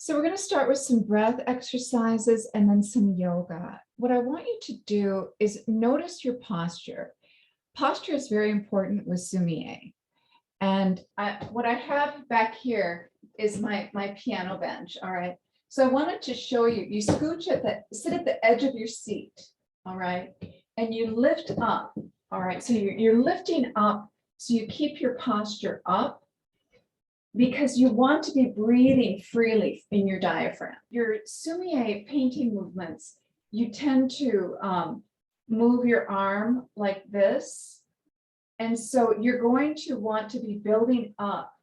So we're going to start with some breath exercises and then some yoga. What I want you to do is notice your posture. Posture is very important with SUMI-E. And what I have back here is my piano bench, all right? So I wanted to show you, you scooch sit at the edge of your seat, all right? And you lift up, all right? So you're lifting up, so you keep your posture up, because you want to be breathing freely in your diaphragm. Your SUMI-E painting movements, you tend to move your arm like this. And so you're going to want to be building up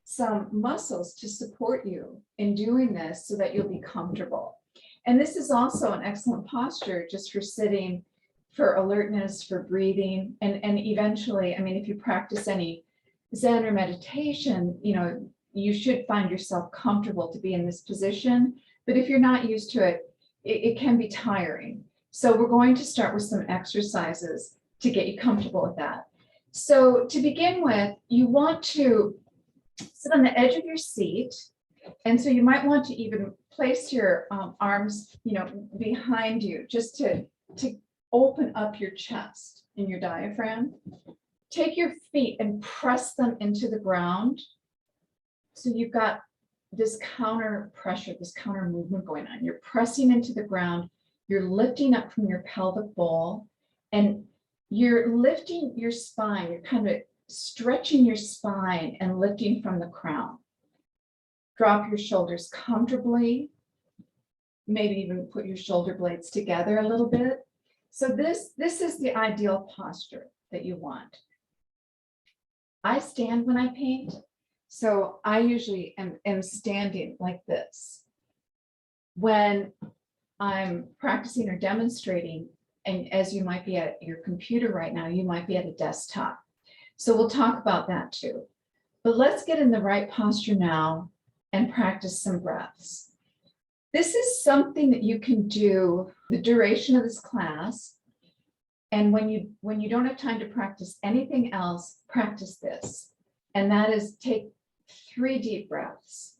some muscles to support you in doing this so that you'll be comfortable. And this is also an excellent posture just for sitting, for alertness, for breathing. And eventually, I mean, if you practice any Zen or meditation, you know, you should find yourself comfortable to be in this position. But if you're not used to it, it can be tiring. So we're going to start with some exercises to get you comfortable with that. So to begin with, you want to sit on the edge of your seat. And so you might want to even place your arms, you know, behind you, just to open up your chest and your diaphragm. Take your feet and press them into the ground. So you've got this counter pressure, this counter movement going on. You're pressing into the ground. You're lifting up from your pelvic bowl, and you're lifting your spine. You're kind of stretching your spine and lifting from the crown. Drop your shoulders comfortably. Maybe even put your shoulder blades together a little bit. So this is the ideal posture that you want. I stand when I paint, so I usually am standing like this. When I'm practicing or demonstrating, and as you might be at your computer right now, you might be at a desktop. So we'll talk about that too. But let's get in the right posture now and practice some breaths. This is something that you can do the duration of this class. And when you don't have time to practice anything else, practice this. And that is take 3 deep breaths.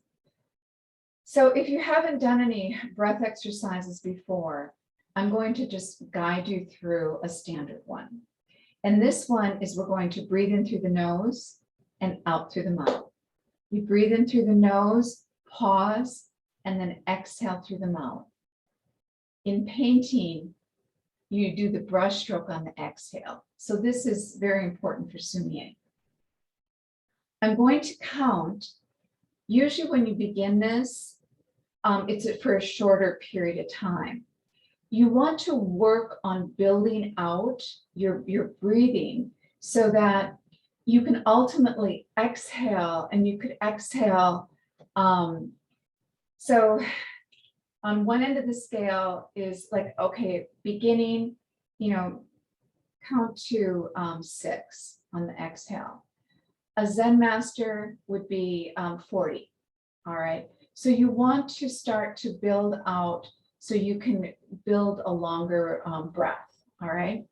So if you haven't done any breath exercises before, I'm going to just guide you through a standard one. And this one is we're going to breathe in through the nose and out through the mouth. You breathe in through the nose, pause, and then exhale through the mouth. In painting, you do the brush stroke on the exhale. So this is very important for SUMI-E. I'm going to count. Usually when you begin this, it's for a shorter period of time. You want to work on building out your breathing so that you can ultimately exhale, and you could exhale. So on one end of the scale is like, okay, beginning, you know, count to 6 on the exhale. A Zen master would be 40, all right? So you want to start to build out so you can build a longer breath, all right?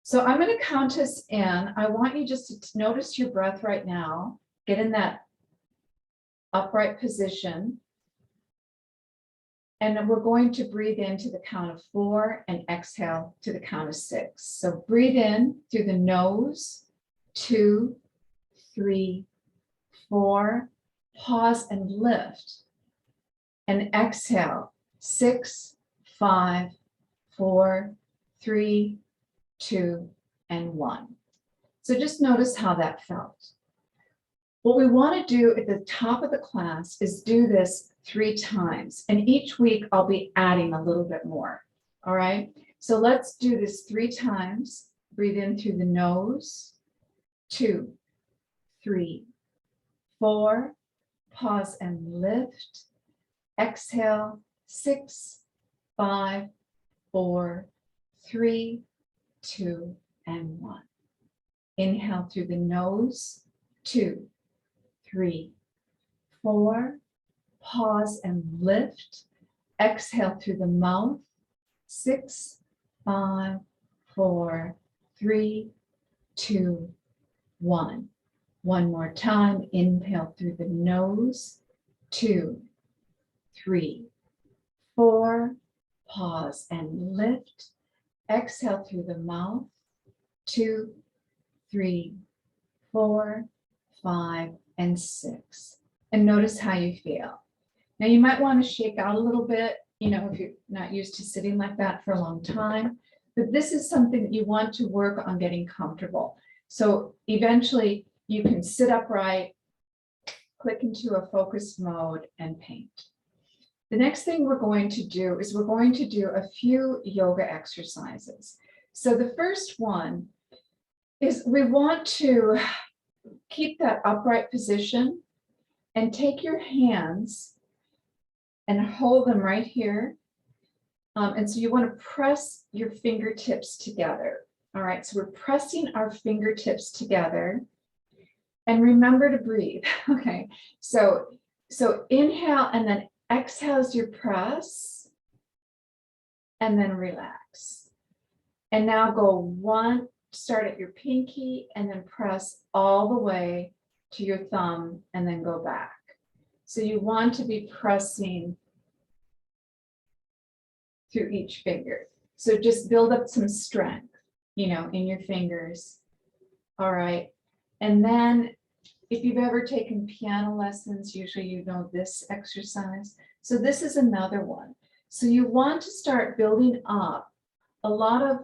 So I'm gonna count us in. I want you just to notice your breath right now, get in that upright position. And we're going to breathe in to the count of 4 and exhale to the count of 6. So breathe in through the nose, 2, 3, 4, pause and lift. And exhale, 6, 5, 4, 3, 2, and 1. So just notice how that felt. What we want to do at the top of the class is do this 3 times, and each week I'll be adding a little bit more. All right, so let's do this 3 times. Breathe in through the nose, 2, 3, 4, pause and lift. Exhale, 6, 5, 4, 3, 2, and 1. Inhale through the nose, 2, 3, 4, pause and lift. Exhale through the mouth, 6, 5, 4, 3, 2, 1. One more time. Inhale through the nose, 2, 3, 4, pause and lift. Exhale through the mouth. 2, 3, 4, 5, and 6. And notice how you feel. Now you might want to shake out a little bit, if you're not used to sitting like that for a long time, but this is something that you want to work on getting comfortable. So eventually you can sit upright, click into a focused mode, and paint. The next thing we're going to do is we're going to do a few yoga exercises. So the first one is we want to keep that upright position and take your hands and hold them right here. And so you want to press your fingertips together. All right, so we're pressing our fingertips together. And remember to breathe. Okay, so inhale and then exhale as you press, and then relax. And now go start at your pinky and then press all the way to your thumb and then go back. So you want to be pressing through each finger. So just build up some strength, in your fingers. All right. And then if you've ever taken piano lessons, usually you know this exercise. So this is another one. So you want to start building up a lot of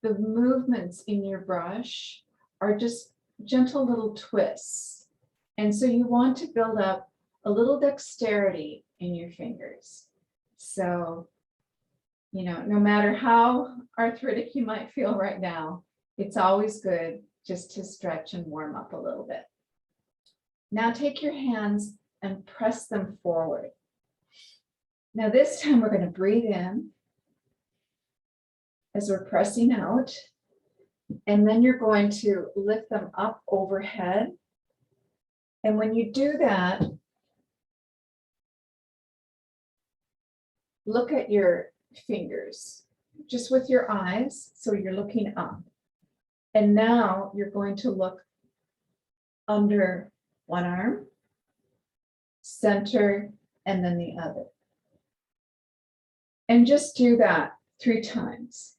the movements in your brush are just gentle little twists. And so you want to build up a little dexterity in your fingers. So, no matter how arthritic you might feel right now, it's always good just to stretch and warm up a little bit. Now take your hands and press them forward. Now this time we're going to breathe in as we're pressing out, and then you're going to lift them up overhead. And when you do that, look at your fingers just with your eyes, so you're looking up. And now you're going to look under one arm, center, and then the other. And just do that 3 times.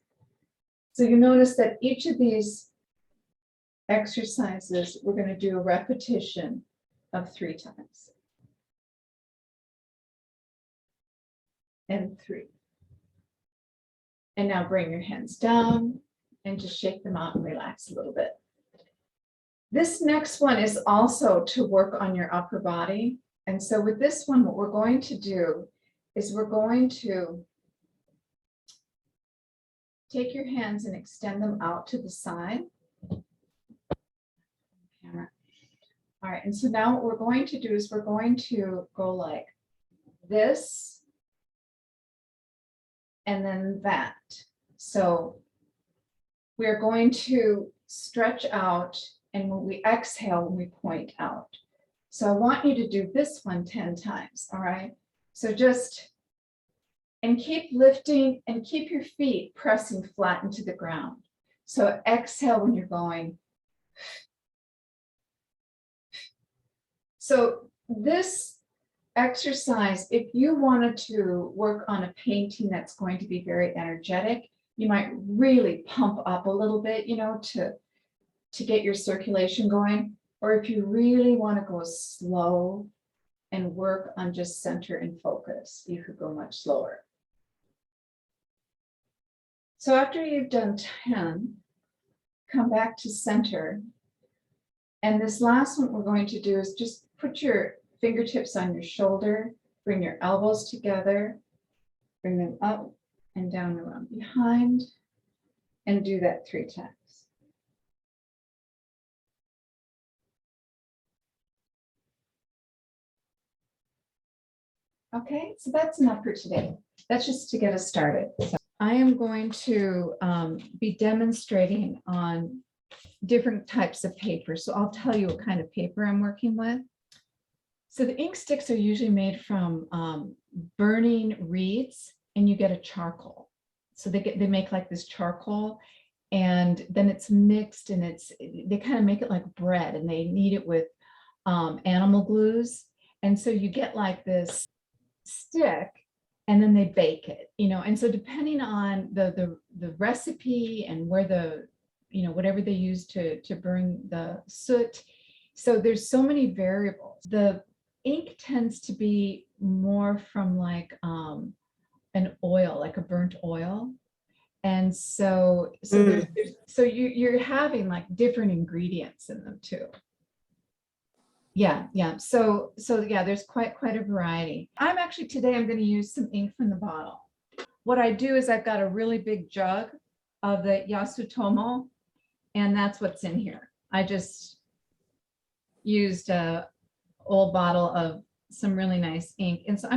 So you notice that each of these exercises, we're going to do a repetition of 3 times. And 3. And now bring your hands down and just shake them out and relax a little bit. This next one is also to work on your upper body. And so with this one, what we're going to do is we're going to take your hands and extend them out to the side. Camera. All right, and so now what we're going to do is we're going to go like this and then that. So we're going to stretch out, and when we exhale, we point out. So I want you to do this one 10 times, all right? So and keep lifting and keep your feet pressing flat into the ground. So exhale when you're going. So this exercise, if you wanted to work on a painting that's going to be very energetic, you might really pump up a little bit, to get your circulation going. Or if you really want to go slow and work on just center and focus, you could go much slower. So after you've done 10, come back to center. And this last one we're going to do is just put your fingertips on your shoulder, bring your elbows together, bring them up and down around behind, and do that 3 times. Okay, so that's enough for today. That's just to get us started. So I am going to be demonstrating on different types of paper. So I'll tell you what kind of paper I'm working with. So the ink sticks are usually made from burning reeds, and you get a charcoal. So they make like this charcoal, and then it's mixed, and they kind of make it like bread, and they knead it with animal glues. And so you get like this stick, and then they bake it, and so depending on the recipe and where the, whatever they use to burn the soot. So there's so many variables. The ink tends to be more from like an oil, like a burnt oil. And so you're having like different ingredients in them too. Yeah. So yeah, there's quite a variety. I'm actually today I'm going to use some ink from the bottle. What I do is I've got a really big jug of the Yasutomo, and that's what's in here. I just used a old bottle of some really nice ink, and so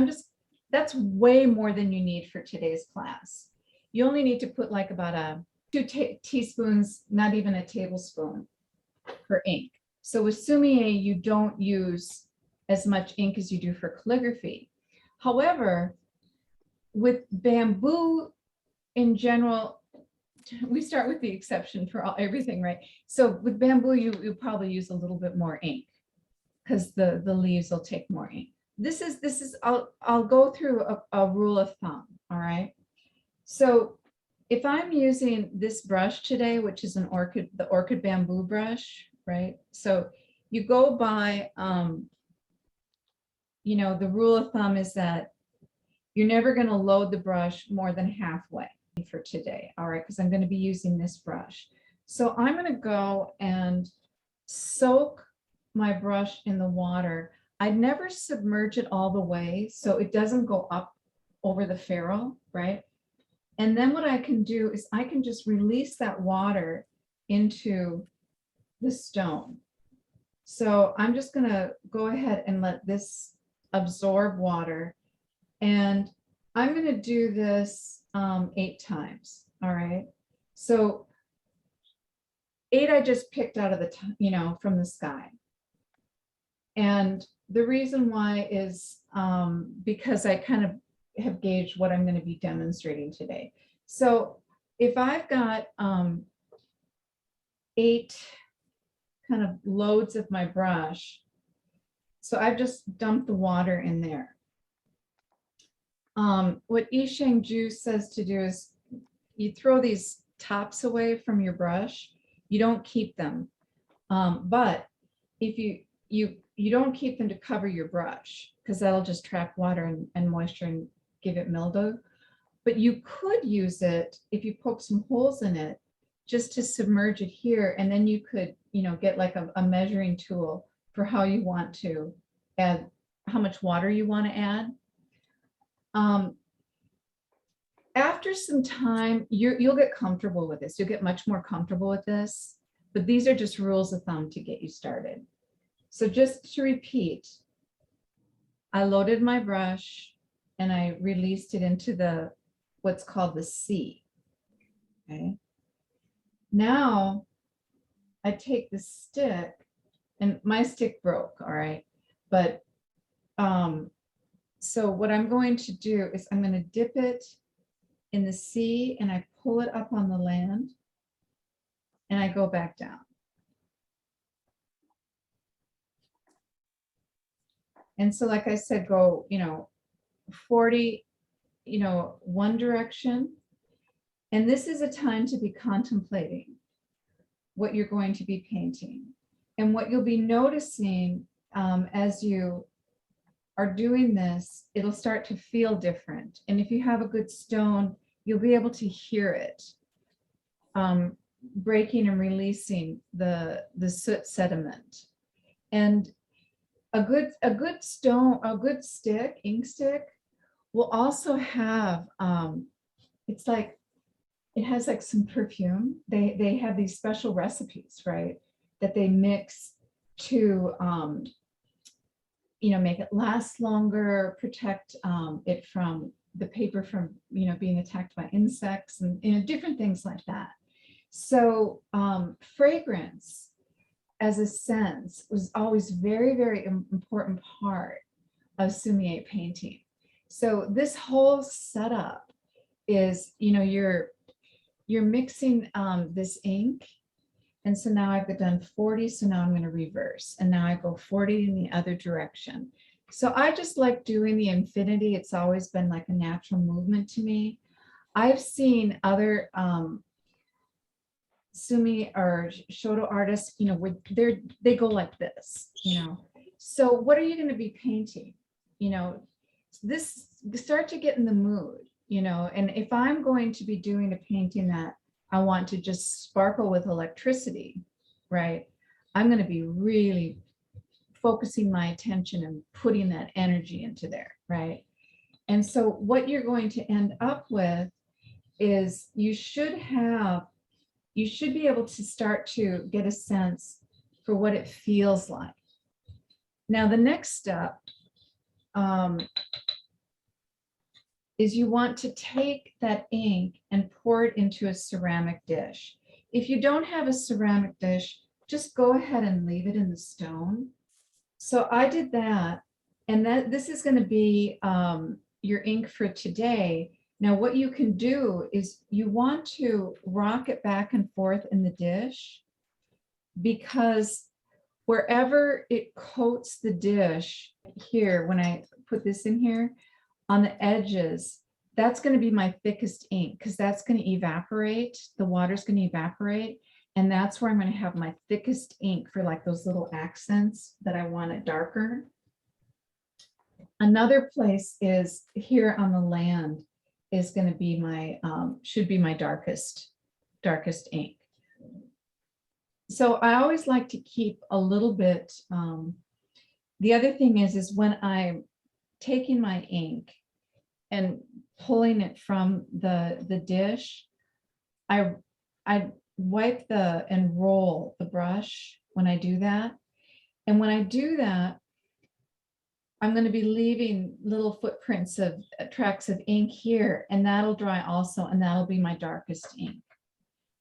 that's way more than you need for today's class. You only need to put like about 2 teaspoons, not even a tablespoon, for ink. So with SUMI-E, you don't use as much ink as you do for calligraphy. However, with bamboo in general, we start with the exception for everything, right? So with bamboo, you probably use a little bit more ink because the leaves will take more ink. This is I'll go through a rule of thumb, all right? So if I'm using this brush today, which is the Orchid bamboo brush, right? So you go by, the rule of thumb is that you're never going to load the brush more than halfway for today, all right? Because I'm going to be using this brush. So I'm going to go and soak my brush in the water. I never submerge it all the way so it doesn't go up over the ferrule, right? And then what I can do is I can just release that water into the stone. So I'm just going to go ahead and let this absorb water. And I'm going to do this 8 times. All right. So 8 I just picked out of the, from the sky. And the reason why is because I kind of have gauged what I'm going to be demonstrating today. So if I've got 8 kind of loads of my brush, so I've just dumped the water in there. What I-Hsiung juice says to do is you throw these tops away from your brush. You don't keep them, but if you don't keep them to cover your brush because that'll just trap water and moisture and give it mildew. But you could use it if you poke some holes in it just to submerge it here, and then you could get like a measuring tool for how you want to add, how much water you want to add. After some time, you'll get comfortable with this. You'll get much more comfortable with this, but these are just rules of thumb to get you started. So just to repeat, I loaded my brush and I released it into what's called the sea. Okay. Now I take the stick, and my stick broke, all right, but so what I'm going to do is I'm going to dip it in the sea and I pull it up on the land and I go back down. And so like I said, go 40 one direction, and this is a time to be contemplating what you're going to be painting. And what you'll be noticing as you are doing this, it'll start to feel different. And if you have a good stone, you'll be able to hear it breaking and releasing the soot sediment. And a good stone, a good stick, ink stick, will also have it's like it has like some perfume. They have these special recipes, right, that they mix to make it last longer, protect it from the paper from being attacked by insects, and different things like that. So fragrance as a sense was always very, very important part of SUMI-E painting. So this whole setup is, you're mixing this ink. And so now I've done 40, so now I'm going to reverse. And now I go 40 in the other direction. So I just like doing the infinity. It's always been like a natural movement to me. I've seen other Sumi or Shoto artists, you know, where they go like this, you know. So what are you going to be painting? You know, this start to get in the mood, you know, and if I'm going to be doing a painting that I want to just sparkle with electricity, right? I'm going to be really focusing my attention and putting that energy into there, right? And so what you're going to end up with is you should be able to start to get a sense for what it feels like. Now, the next step is you want to take that ink and pour it into a ceramic dish. If you don't have a ceramic dish, just go ahead and leave it in the stone. So I did that, and this is going to be your ink for today. Now, what you can do is you want to rock it back and forth in the dish, because wherever it coats the dish here, when I put this in here on the edges, that's going to be my thickest ink, because that's going to evaporate. The water's going to evaporate. And that's where I'm going to have my thickest ink for like those little accents that I want it darker. Another place is here on the land is going to be my, should be my darkest ink. So I always like to keep a little bit, the other thing is when I'm taking my ink and pulling it from the dish, I wipe and roll the brush when I do that. And when I do that, I'm going to be leaving little footprints of tracks of ink here, and that'll dry also, and that'll be my darkest ink.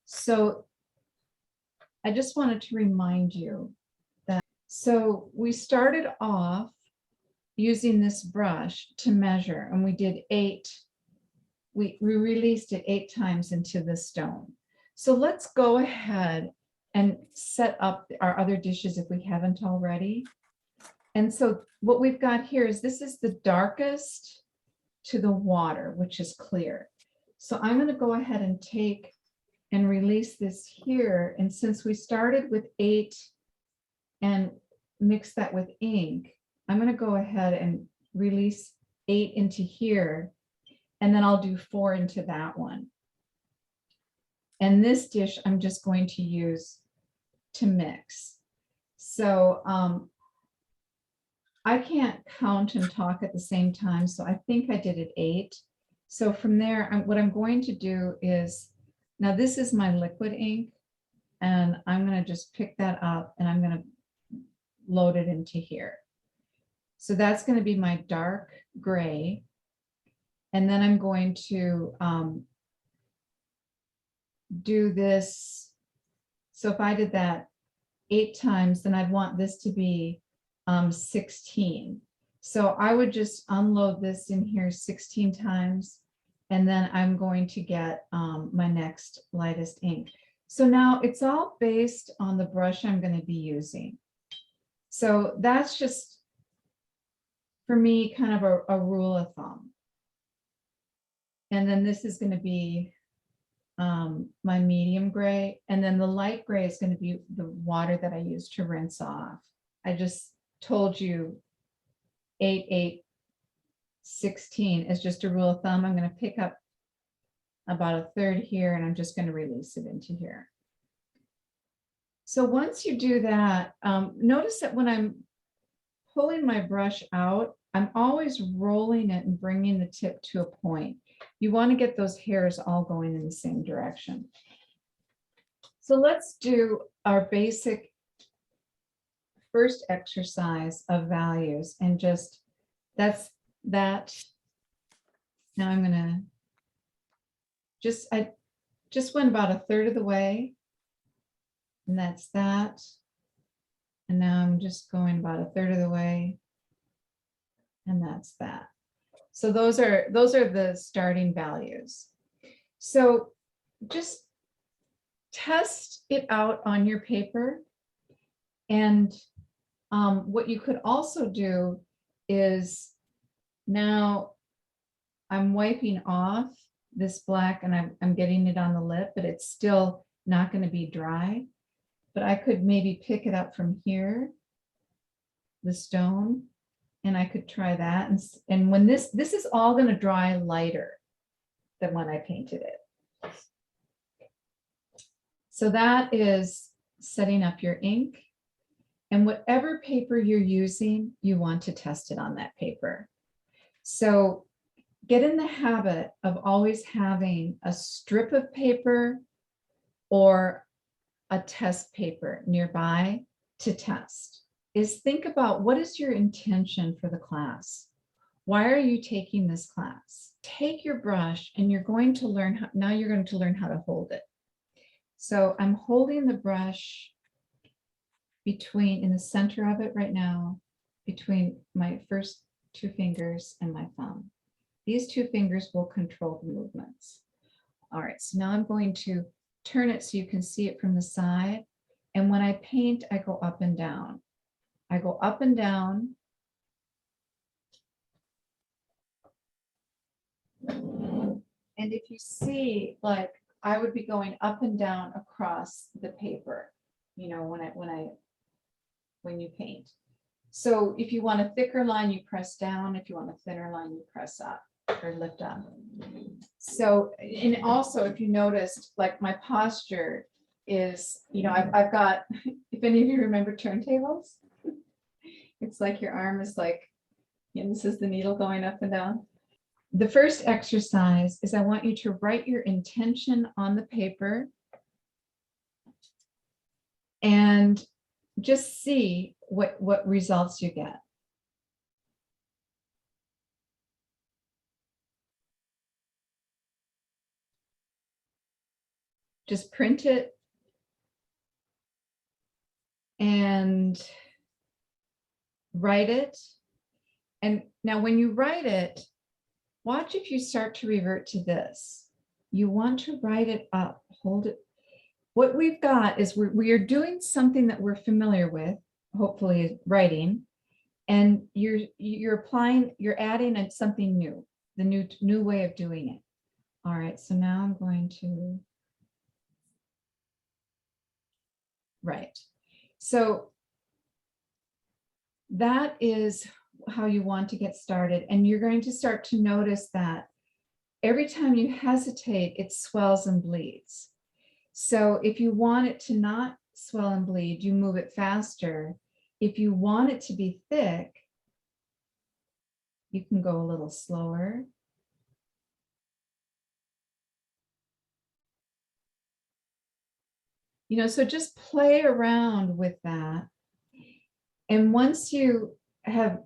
So I just wanted to remind you that. So we started off using this brush to measure, and we did 8. We released it 8 times into the stone. So let's go ahead and set up our other dishes if we haven't already. And so what we've got here is this is the darkest to the water, which is clear. So I'm going to go ahead and take and release this here. And since we started with 8 and mix that with ink, I'm going to go ahead and release 8 into here. And then I'll do 4 into that one. And this dish I'm just going to use to mix. So I can't count and talk at the same time, so I think I did it 8. So from there, what I'm going to do is, now this is my liquid ink, and I'm going to just pick that up and I'm going to load it into here. So that's going to be my dark gray. And then I'm going to do this. So if I did that 8 times, then I'd want this to be 16. So I would just unload this in here 16 times, and then I'm going to get my next lightest ink. So now it's all based on the brush I'm going to be using. So that's just, for me, kind of a rule of thumb. And then this is going to be my medium gray. And then the light gray is going to be the water that I use to rinse off. I just told you 8, 8, 16 is just a rule of thumb. I'm going to pick up about 1/3 here, and I'm just going to release it into here. So once you do that, notice that when I'm pulling my brush out, I'm always rolling it and bringing the tip to a point. You want to get those hairs all going in the same direction. So let's do our basic first exercise of values, and just that's that. Now I'm gonna I just went about 1/3 of the way, and that's that. And now I'm just going about 1/3 of the way, and that's that. So those are the starting values. So just test it out on your paper. And what you could also do is now I'm wiping off this black and I'm getting it on the lip, but it's still not going to be dry. But I could maybe pick it up from here, the stone, and I could try that. And when this is all going to dry lighter than when I painted it. So that is setting up your ink. And whatever paper you're using, you want to test it on that paper. So get in the habit of always having a strip of paper or a test paper nearby to test. Is think about what is your intention for the class? Why are you taking this class? Take your brush and you're going to learn, now you're going to learn how to hold it. So I'm holding the brush in the center of it right now, between my first two fingers and my thumb. These two fingers will control the movements. All right, so now I'm going to turn it so you can see it from the side. And when I paint, I go up and down. I go up and down. And if you see, like, I would be going up and down across the paper, you know, when you paint. So if you want a thicker line, you press down. If you want a thinner line, you press up or lift up. So, and also if you noticed, like my posture is, you know, I've got, if any of you remember turntables, it's like your arm is like, you know, this is the needle going up and down. The first exercise is I want you to write your intention on the paper and just see what results you get. Just print it and write it. And now when you write it, watch if you start to revert to this. You want to write it up, hold it. What we've got is we are doing something that we're familiar with, hopefully writing, and you're applying, you're adding something new, the new way of doing it. All right, so now I'm going to write. So that is how you want to get started. And you're going to start to notice that every time you hesitate, it swells and bleeds. So if you want it to not swell and bleed, you move it faster. If you want it to be thick, you can go a little slower. You know, so just play around with that. And once you have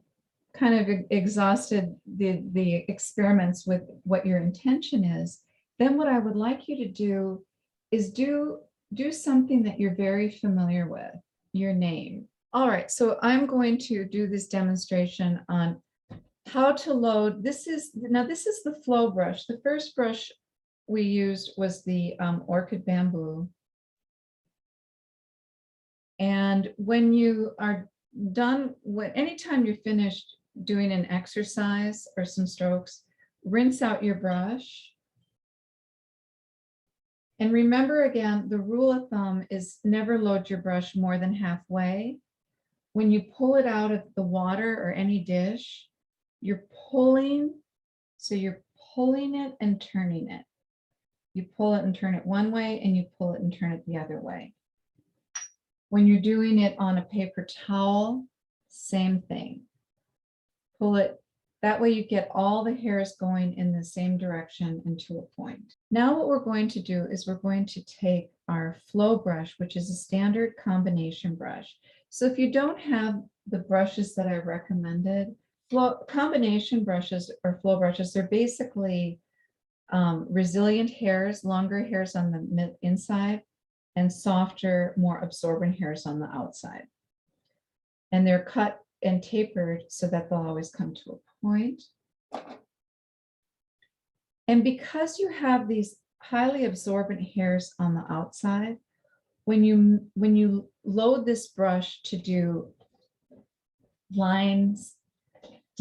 kind of exhausted the experiments with what your intention is, then what I would like you to do is do something that you're very familiar with, your name. All right, so I'm going to do this demonstration on how to load. This is the flow brush. The first brush we used was the Orchid bamboo. And when you are done, anytime you're finished doing an exercise or some strokes, rinse out your brush. And remember again, the rule of thumb is never load your brush more than halfway. When you pull it out of the water or any dish, you're pulling, so you're pulling it and turning it. You pull it and turn it one way, and you pull it and turn it the other way. When you're doing it on a paper towel, same thing. Pull it, that way you get all the hairs going in the same direction and to a point. Now what we're going to do is we're going to take our flow brush, which is a standard combination brush. So if you don't have the brushes that I recommended, combination brushes or flow brushes, they're basically resilient hairs, longer hairs on the inside, and softer, more absorbent hairs on the outside. And they're cut and tapered so that they'll always come to a point. And because you have these highly absorbent hairs on the outside, when you load this brush to do lines,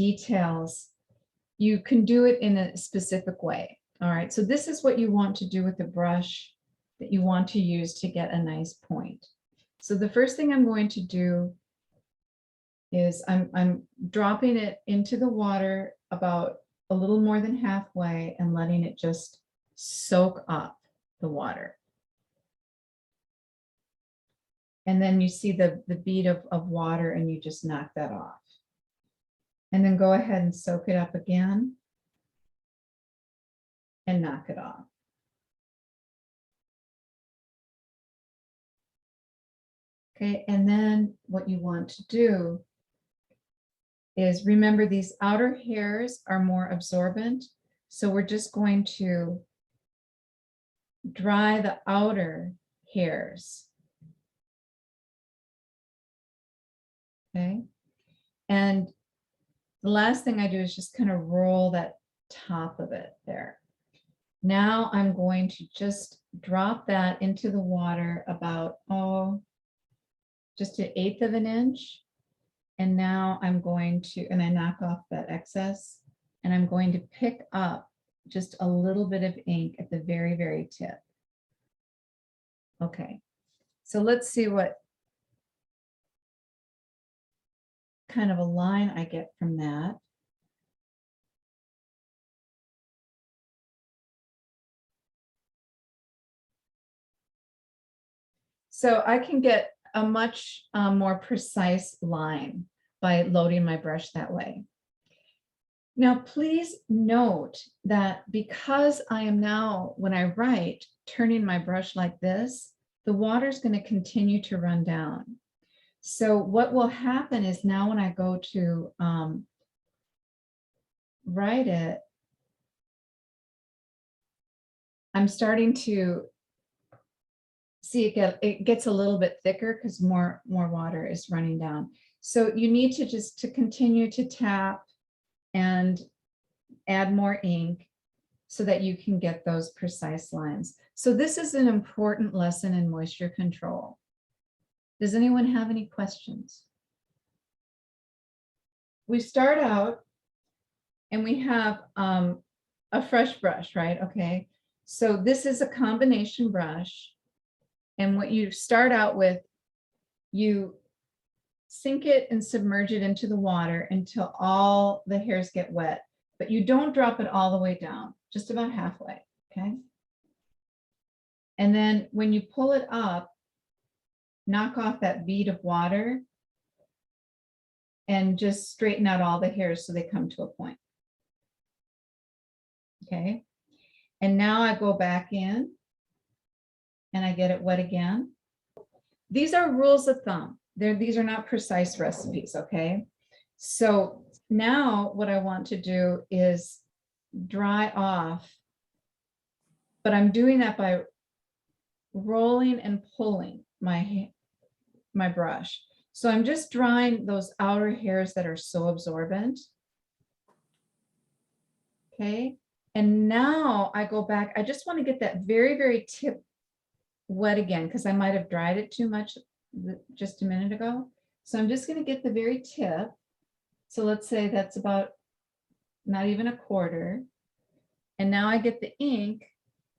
details, you can do it in a specific way. All right, so this is what you want to do with the brush that you want to use to get a nice point. So the first thing I'm going to do is I'm dropping it into the water about a little more than halfway and letting it just soak up the water. And then you see the bead of water and you just knock that off. And then go ahead and soak it up again and knock it off. Okay, and then what you want to do is remember these outer hairs are more absorbent. So we're just going to dry the outer hairs. Okay, and the last thing I do is just kind of roll that top of it there. Now I'm going to just drop that into the water about, just 1/8 of an inch. And now I'm going to, and I knock off that excess, and I'm going to pick up just a little bit of ink at the very, very tip. Okay, so let's see what kind of a line I get from that. So I can get a much more precise line by loading my brush that way. Now, please note that because I am now, when I write, turning my brush like this, the water is going to continue to run down. So what will happen is now when I go to write it, I'm starting to see it gets a little bit thicker because more water is running down. So you need to just continue to tap and add more ink so that you can get those precise lines. So this is an important lesson in moisture control. Does anyone have any questions? We start out and we have a fresh brush, right? Okay, so this is a combination brush. And what you start out with, you sink it and submerge it into the water until all the hairs get wet, but you don't drop it all the way down, just about halfway, okay? And then when you pull it up, knock off that bead of water and just straighten out all the hairs so they come to a point. Okay, and now I go back in and I get it wet again. These are rules of thumb. These are not precise recipes, okay? So now what I want to do is dry off, but I'm doing that by rolling and pulling my brush. So I'm just drying those outer hairs that are so absorbent. Okay, and now I go back. I just want to get that very, very tip wet again because I might have dried it too much just a minute ago. So I'm just going to get the very tip. So let's say that's about not even a quarter. And now I get the ink,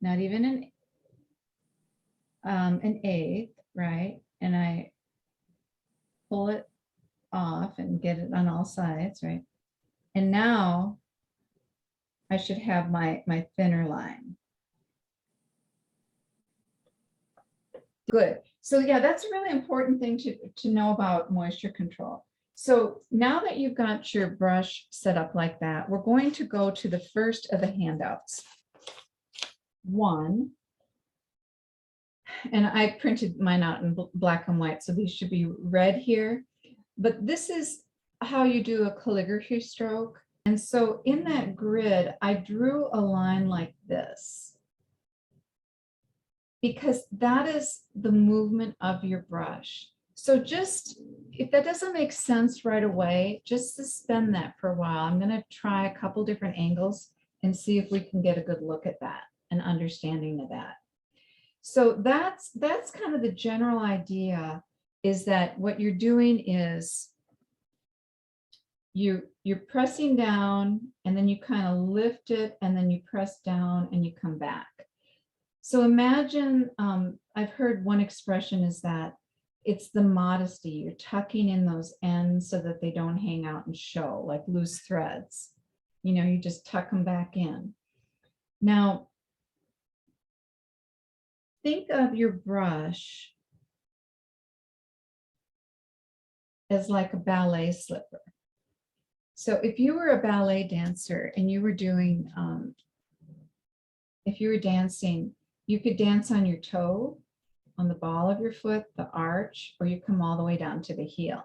not even an eighth, right? And I pull it off and get it on all sides, right? And now I should have my thinner line. Good. So yeah, that's a really important thing to know about moisture control. So now that you've got your brush set up like that, we're going to go to the first of the handouts. One, and I printed mine out in black and white, so these should be red here. But this is how you do a calligraphy stroke. And so in that grid, I drew a line like this, because that is the movement of your brush. So just, if that doesn't make sense right away, just suspend that for a while. I'm going to try a couple different angles and see if we can get a good look at that and understanding of that. So that's kind of the general idea, is that what you're doing is you're pressing down and then you kind of lift it and then you press down and you come back. So imagine, I've heard one expression is that it's the modesty. You're tucking in those ends so that they don't hang out and show like loose threads. You know, you just tuck them back in. Now, think of your brush as like a ballet slipper. So if you were a ballet dancer and you were doing, if you were dancing, you could dance on your toe, on the ball of your foot, the arch, or you come all the way down to the heel.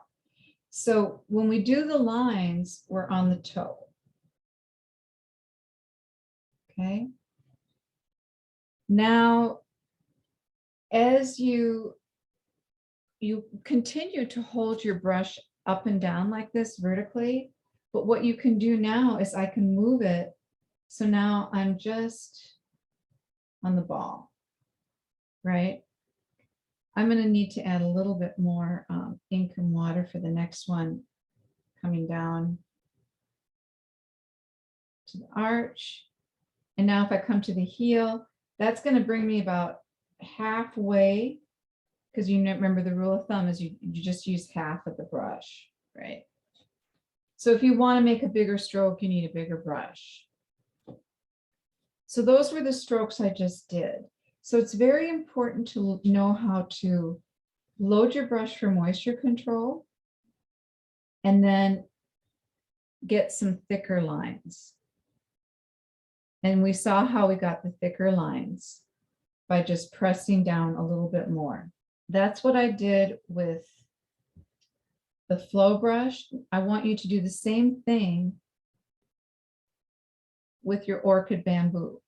So when we do the lines, we're on the toe. Okay. Now, as you continue to hold your brush up and down like this vertically, but what you can do now is I can move it. So now I'm just on the ball, right? I'm going to need to add a little bit more ink and water for the next one, coming down to the arch. And now if I come to the heel, that's going to bring me about halfway, because you remember the rule of thumb is you just use half of the brush, right? So if you want to make a bigger stroke, you need a bigger brush. So those were the strokes I just did. So it's very important to know how to load your brush for moisture control and then get some thicker lines. And we saw how we got the thicker lines by just pressing down a little bit more. That's what I did with the flow brush. I want you to do the same thing with your orchid bamboo.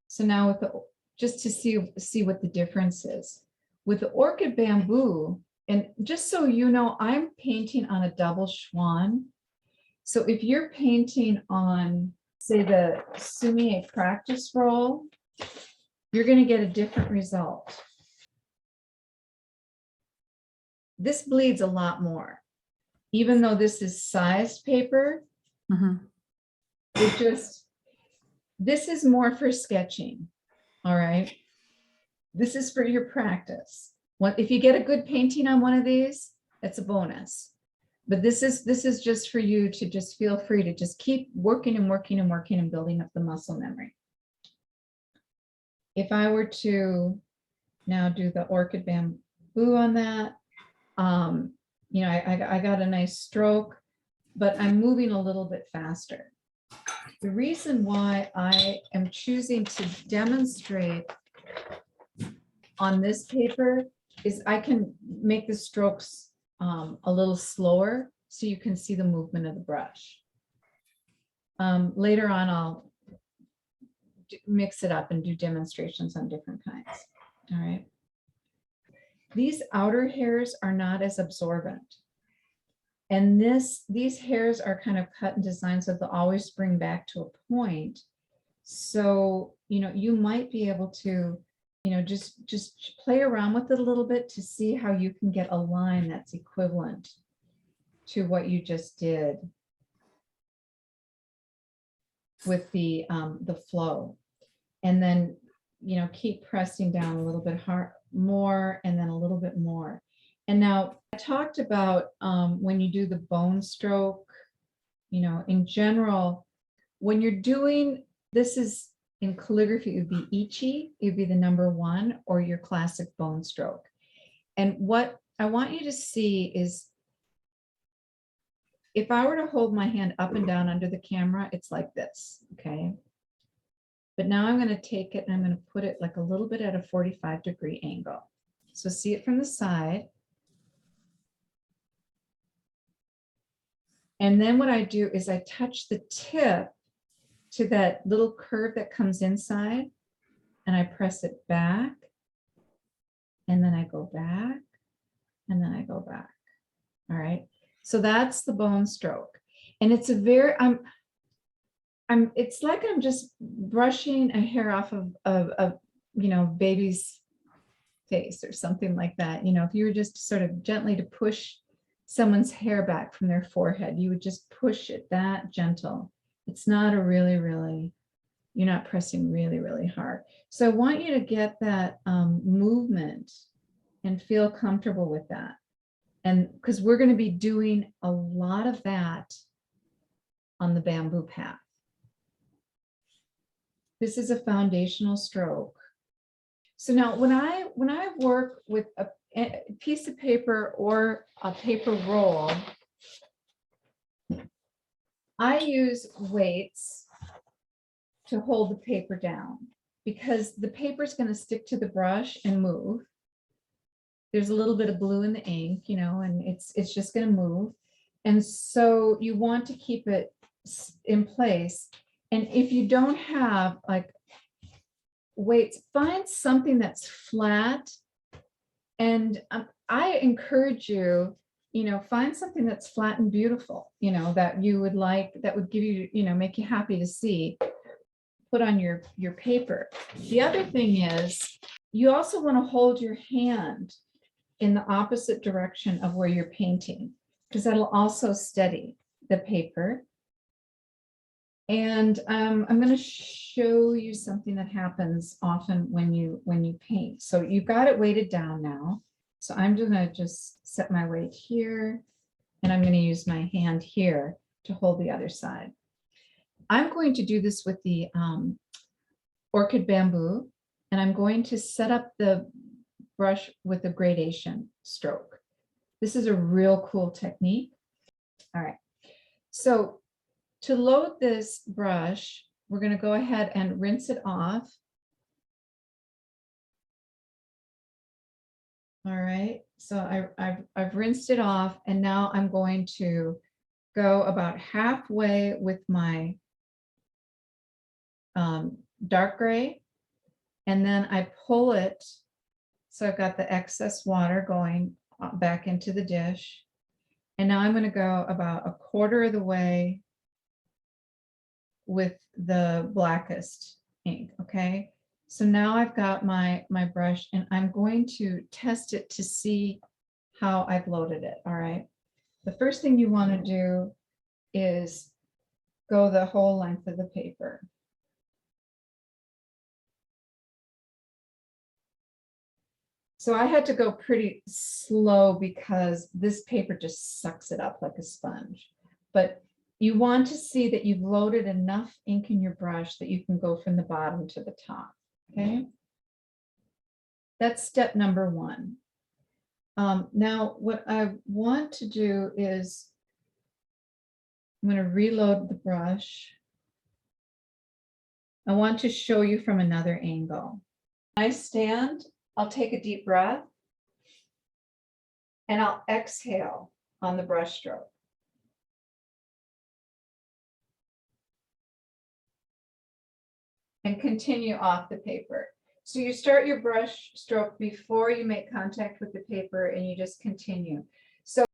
So now with the, just to see what the difference is. With the orchid bamboo, and just so you know, I'm painting on a double Schwann. So if you're painting on, say, the SUMI-E practice roll, you're going to get a different result. This bleeds a lot more. Even though this is sized paper, it just, this is more for sketching, all right? This is for your practice. If you get a good painting on one of these, that's a bonus. But this is just for you to just feel free to just keep working and working and working and building up the muscle memory. If I were to now do the orchid bamboo on that, you know, I got a nice stroke, but I'm moving a little bit faster. The reason why I am choosing to demonstrate on this paper is I can make the strokes a little slower so you can see the movement of the brush. Later on, I'll mix it up and do demonstrations on different kinds. All right. These outer hairs are not as absorbent. And these hairs are kind of cut and designed so they'll always spring back to a point. So, you know, you might be able to, you know, just play around with it a little bit to see how you can get a line that's equivalent to what you just did with the flow. And then, you know, keep pressing down a little bit more and then a little bit more. And now I talked about when you do the bone stroke, you know, in general, when you're doing, this is in calligraphy, it would be Ichi, it would be the number 1 or your classic bone stroke. And what I want you to see is, if I were to hold my hand up and down under the camera, it's like this, okay? But now I'm going to take it and I'm going to put it like a little bit at a 45-degree angle. So see it from the side. And then what I do is I touch the tip to that little curve that comes inside and I press it back. And then I go back and then I go back. All right. So that's the bone stroke. And it's a very, it's like I'm just brushing a hair off of you know, baby's face or something like that. You know, if you were just sort of gently to push someone's hair back from their forehead. You would just push it that gentle. It's not a really, you're not pressing really, really hard. So I want you to get that movement and feel comfortable with that. And because we're going to be doing a lot of that on the bamboo path. This is a foundational stroke. So now when I work with a piece of paper or a paper roll, I use weights to hold the paper down because the paper is going to stick to the brush and move. There's a little bit of blue in the ink, you know, and it's just going to move. And so you want to keep it in place. And if you don't have like weights, find something that's flat. And I encourage you, you know, find something that's flat and beautiful, you know, that you would like, that would give you, you know, make you happy to see, put on your paper. The other thing is you also want to hold your hand in the opposite direction of where you're painting, because that'll also steady the paper. And I'm going to show you something that happens often when you paint. So you've got it weighted down now. So I'm going to just set my weight here, and I'm going to use my hand here to hold the other side. I'm going to do this with the Orchid bamboo, and I'm going to set up the brush with a gradation stroke. This is a real cool technique. All right. So to load this brush, we're going to go ahead and rinse it off. All right, so I've rinsed it off, and now I'm going to go about halfway with my dark gray, and then I pull it. So I've got the excess water going back into the dish. And now I'm going to go about a quarter of the way with the blackest ink. Okay, so now I've got my brush, and I'm going to test it to see how I've loaded it. All right, the first thing you want to do is go the whole length of the paper. So I had to go pretty slow because this paper just sucks it up like a sponge. But you want to see that you've loaded enough ink in your brush that you can go from the bottom to the top. Okay. That's step number one. Now, what I want to do is I'm going to reload the brush. I want to show you from another angle. I stand, I'll take a deep breath, and I'll exhale on the brush stroke. And continue off the paper. So you start your brush stroke before you make contact with the paper, and you just continue. So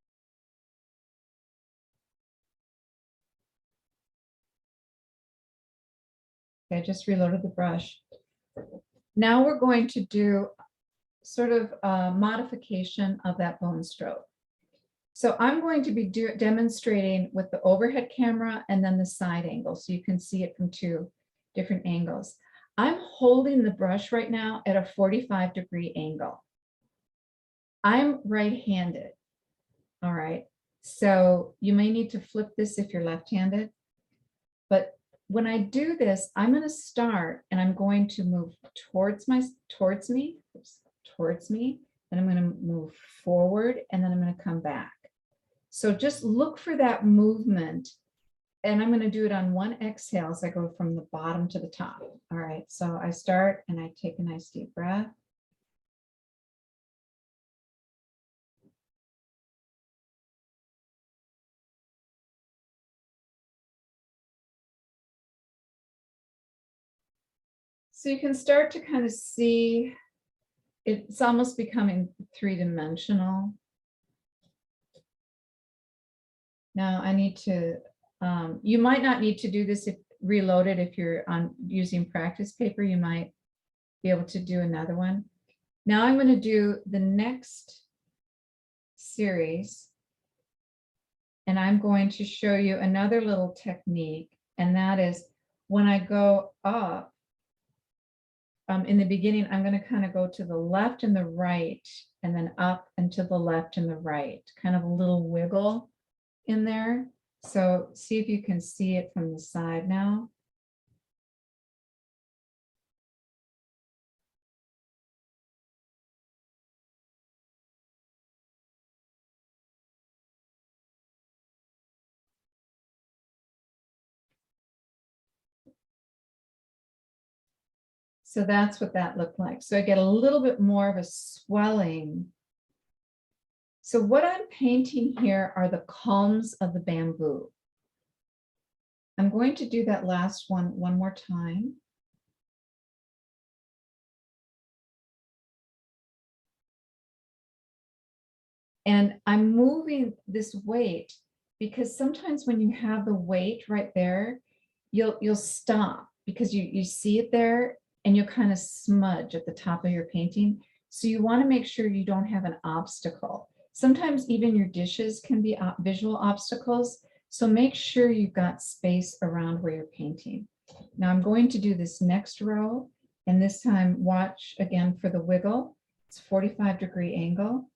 I just reloaded the brush. Now we're going to do sort of a modification of that bone stroke. So I'm going to be demonstrating with the overhead camera and then the side angle, so you can see it from two different angles. I'm holding the brush right now at a 45-degree angle. I'm right-handed. All right, so you may need to flip this if you're left-handed, but when I do this, I'm going to start, and I'm going to move towards me, then I'm going to move forward, and then I'm going to come back. So just look for that movement, and I'm going to do it on one exhale as I go from the bottom to the top. All right, so I start, and I take a nice deep breath. So you can start to kind of see it's almost becoming three-dimensional. Now I need to, you might not need to do this if reloaded. If you're using practice paper, you might be able to do another one. Now I'm going to do the next series, And I'm going to show you another little technique, and that is when I go up, in the beginning, I'm going to kind of go to the left and the right, and then up and to the left and the right, kind of a little wiggle in there. So see if you can see it from the side now. So that's what that looked like. So I get a little bit more of a swelling. So what I'm painting here are the culms of the bamboo. I'm going to do that last one more time. And I'm moving this weight because sometimes when you have the weight right there, you'll stop because you see it there and you'll kind of smudge at the top of your painting. So you want to make sure you don't have an obstacle. Sometimes even your dishes can be visual obstacles. So make sure you've got space around where you're painting. Now I'm going to do this next row, and this time watch again for the wiggle. It's 45-degree angle.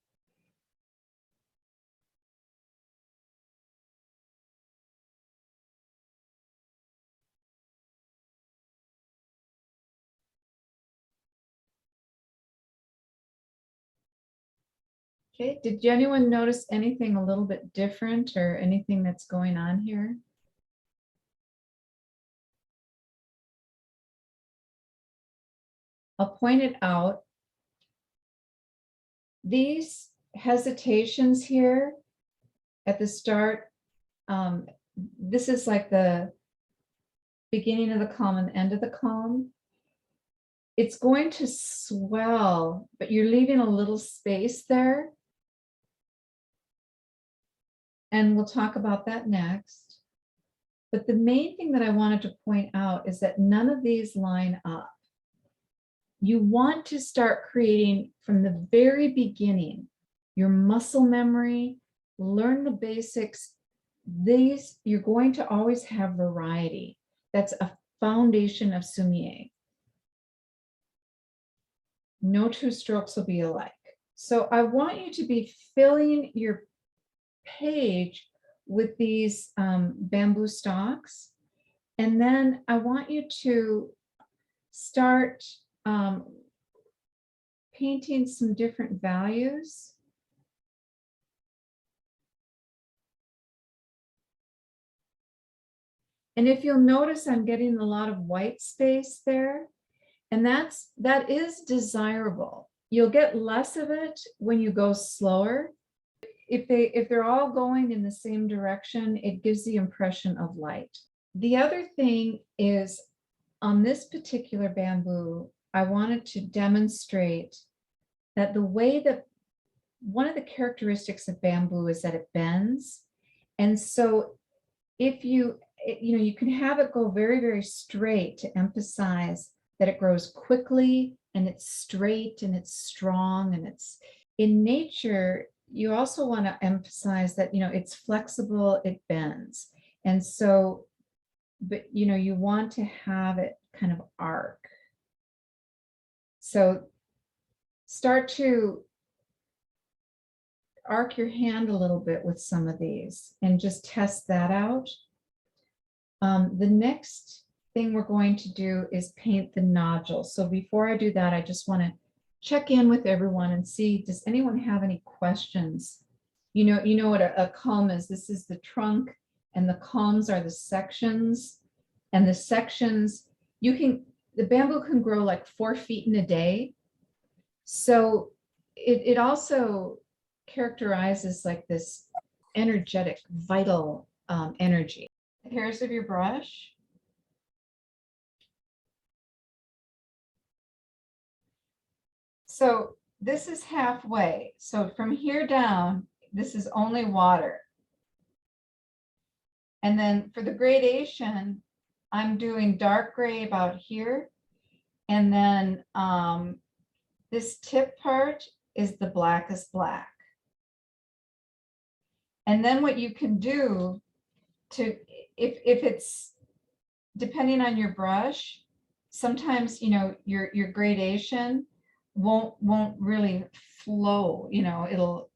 Okay, did anyone notice anything a little bit different or anything that's going on here? I'll point it out. These hesitations here at the start, this is like the beginning of the column and the end of the column. It's going to swell, but you're leaving a little space there. And we'll talk about that next. But the main thing that I wanted to point out is that none of these line up. You want to start creating from the very beginning, your muscle memory, learn the basics. These, you're going to always have variety. That's a foundation of SUMI-E. No two strokes will be alike. So I want you to be filling your page with these bamboo stalks. And then I want you to start painting some different values. And if you'll notice, I'm getting a lot of white space there, and that is desirable. You'll get less of it when you go slower. If they're all going in the same direction, it gives the impression of light. The other thing is, on this particular bamboo, I wanted to demonstrate that the way that one of the characteristics of bamboo is that it bends. And so if you can have it go very, very straight to emphasize that it grows quickly and it's straight and it's strong and it's in nature. You also want to emphasize that, it's flexible, it bends. And so, but you want to have it kind of arc. So start to arc your hand a little bit with some of these and just test that out. The next thing we're going to do is paint the nodules. So before I do that, I just want to check in with everyone and see, does anyone have any questions? You know what a culm is. This is the trunk, and the culms are the sections. And the sections, the bamboo can grow like 4 feet in a day. So it also characterizes like this energetic, vital energy. Hairs of your brush. So this is halfway. So from here down, this is only water. And then for the gradation, I'm doing dark gray about here. And then this tip part is the blackest black. And then what you can do to, if it's, depending on your brush, sometimes, you know, your gradation won't really flow, you know, it'll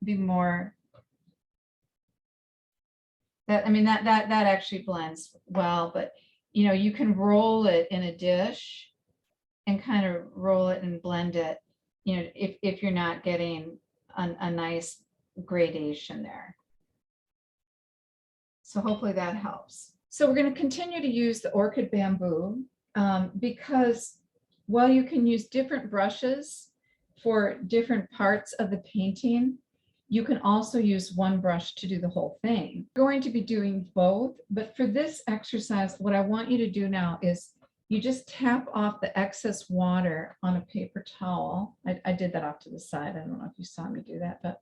be more, that, I mean, that actually blends well, but you know, you can roll it in a dish and kind of roll it and blend it, you know, if you're not getting a nice gradation there. So hopefully that helps. So we're going to continue to use the Orchid bamboo because while you can use different brushes for different parts of the painting, you can also use one brush to do the whole thing. We're going to be doing both, but for this exercise, what I want you to do now is you just tap off the excess water on a paper towel. I did that off to the side. I don't know if you saw me do that, but,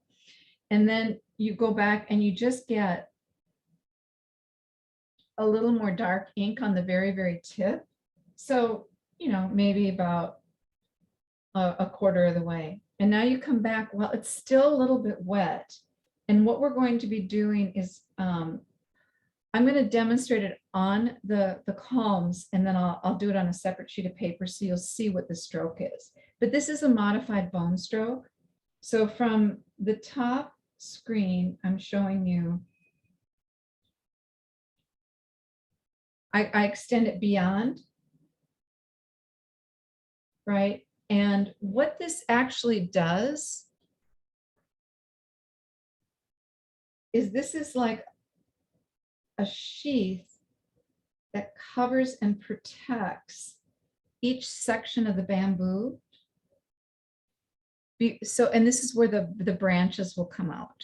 and then you go back and you just get a little more dark ink on the very, very tip. So, you know, maybe about a quarter of the way. And now you come back, well, it's still a little bit wet. And what we're going to be doing is, I'm going to demonstrate it on the culms, and then I'll do it on a separate sheet of paper so you'll see what the stroke is. But this is a modified bone stroke. So from the top screen, I'm showing you, I extend it beyond, right? And what this actually does is this is like a sheath that covers and protects each section of the bamboo. So, and this is where the branches will come out.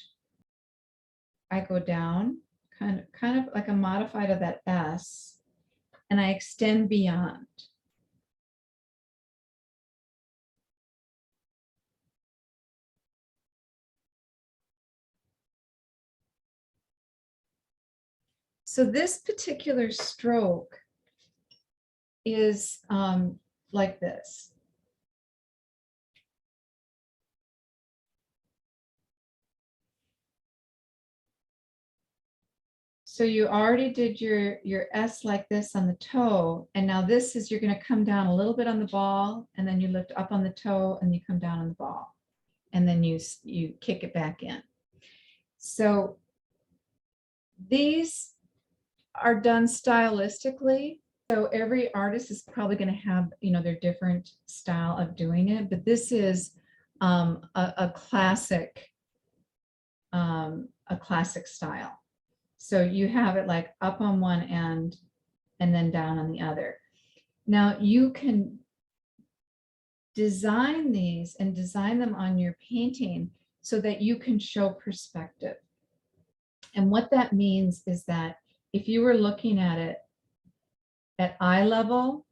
I go down, kind of like a modified of that S, and I extend beyond. So this particular stroke is like this. So you already did your S like this on the toe, and now this is, you're going to come down a little bit on the ball, and then you lift up on the toe, and you come down on the ball, and then you kick it back in. So these are done stylistically. So every artist is probably going to have, you know, their different style of doing it, but this is a classic style. So you have it like up on one end and then down on the other. Now you can design these and design them on your painting so that you can show perspective. And what that means is that if you were looking at it at eye level,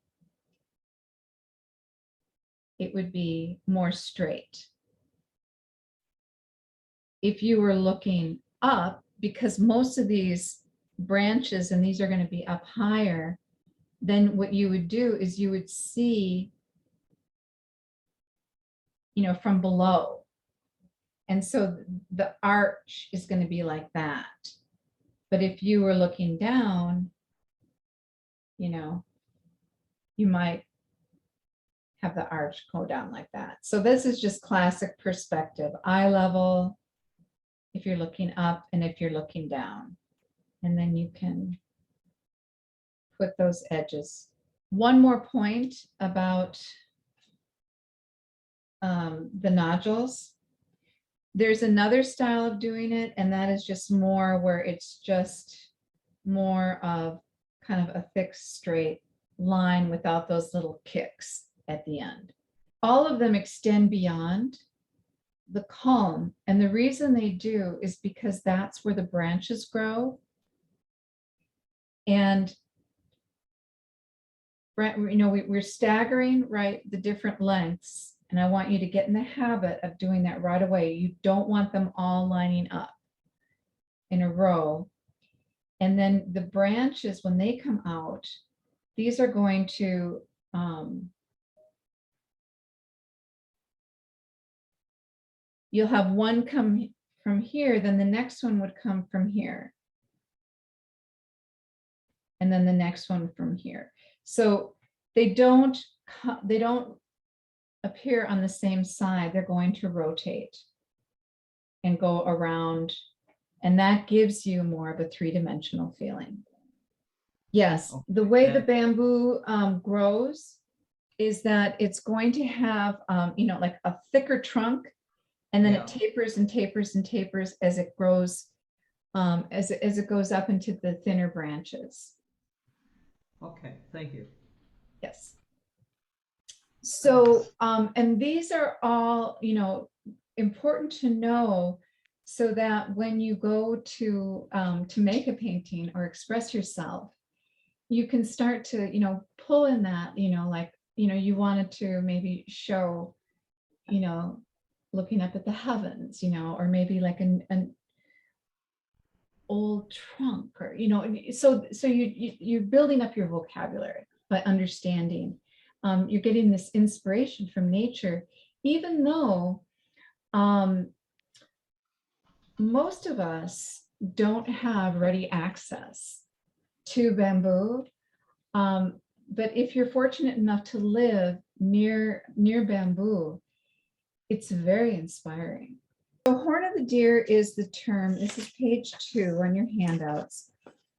it would be more straight. If you were looking up, because most of these branches and these are going to be up higher, then what you would do is you would see, you know, from below. And so the arch is going to be like that. But if you were looking down, you know, you might have the arch go down like that. So this is just classic perspective, eye level, if you're looking up and if you're looking down. And then you can put those edges. One more point about the nodules. There's another style of doing it, and that is just more where it's just more of kind of a fixed straight line without those little kicks at the end. All of them extend beyond the culm, and the reason they do is because that's where the branches grow. And you know, we're staggering, right, the different lengths, and I want you to get in the habit of doing that right away. You don't want them all lining up in a row. And then the branches, when they come out, these are going to you'll have one come from here, then the next one would come from here. And then the next one from here. So they don't appear on the same side. They're going to rotate and go around. And that gives you more of a three-dimensional feeling. Yes, Okay. the way the bamboo grows is that it's going to have, you know, like a thicker trunk, and then Yeah. it tapers and tapers and tapers as it grows, as it goes up into the thinner branches. Okay, thank you. Yes. So, and these are all, you know, important to know so that when you go to make a painting or express yourself, you can start to, you know, pull in that, you know, like, you know, you wanted to maybe show, you know, looking up at the heavens, you know, or maybe like an old trunk, or, you know, so you're building up your vocabulary by understanding. You're getting this inspiration from nature, even though most of us don't have ready access to bamboo. But if you're fortunate enough to live near bamboo, it's very inspiring. So horn of the deer is the term. This is page 2 on your handouts.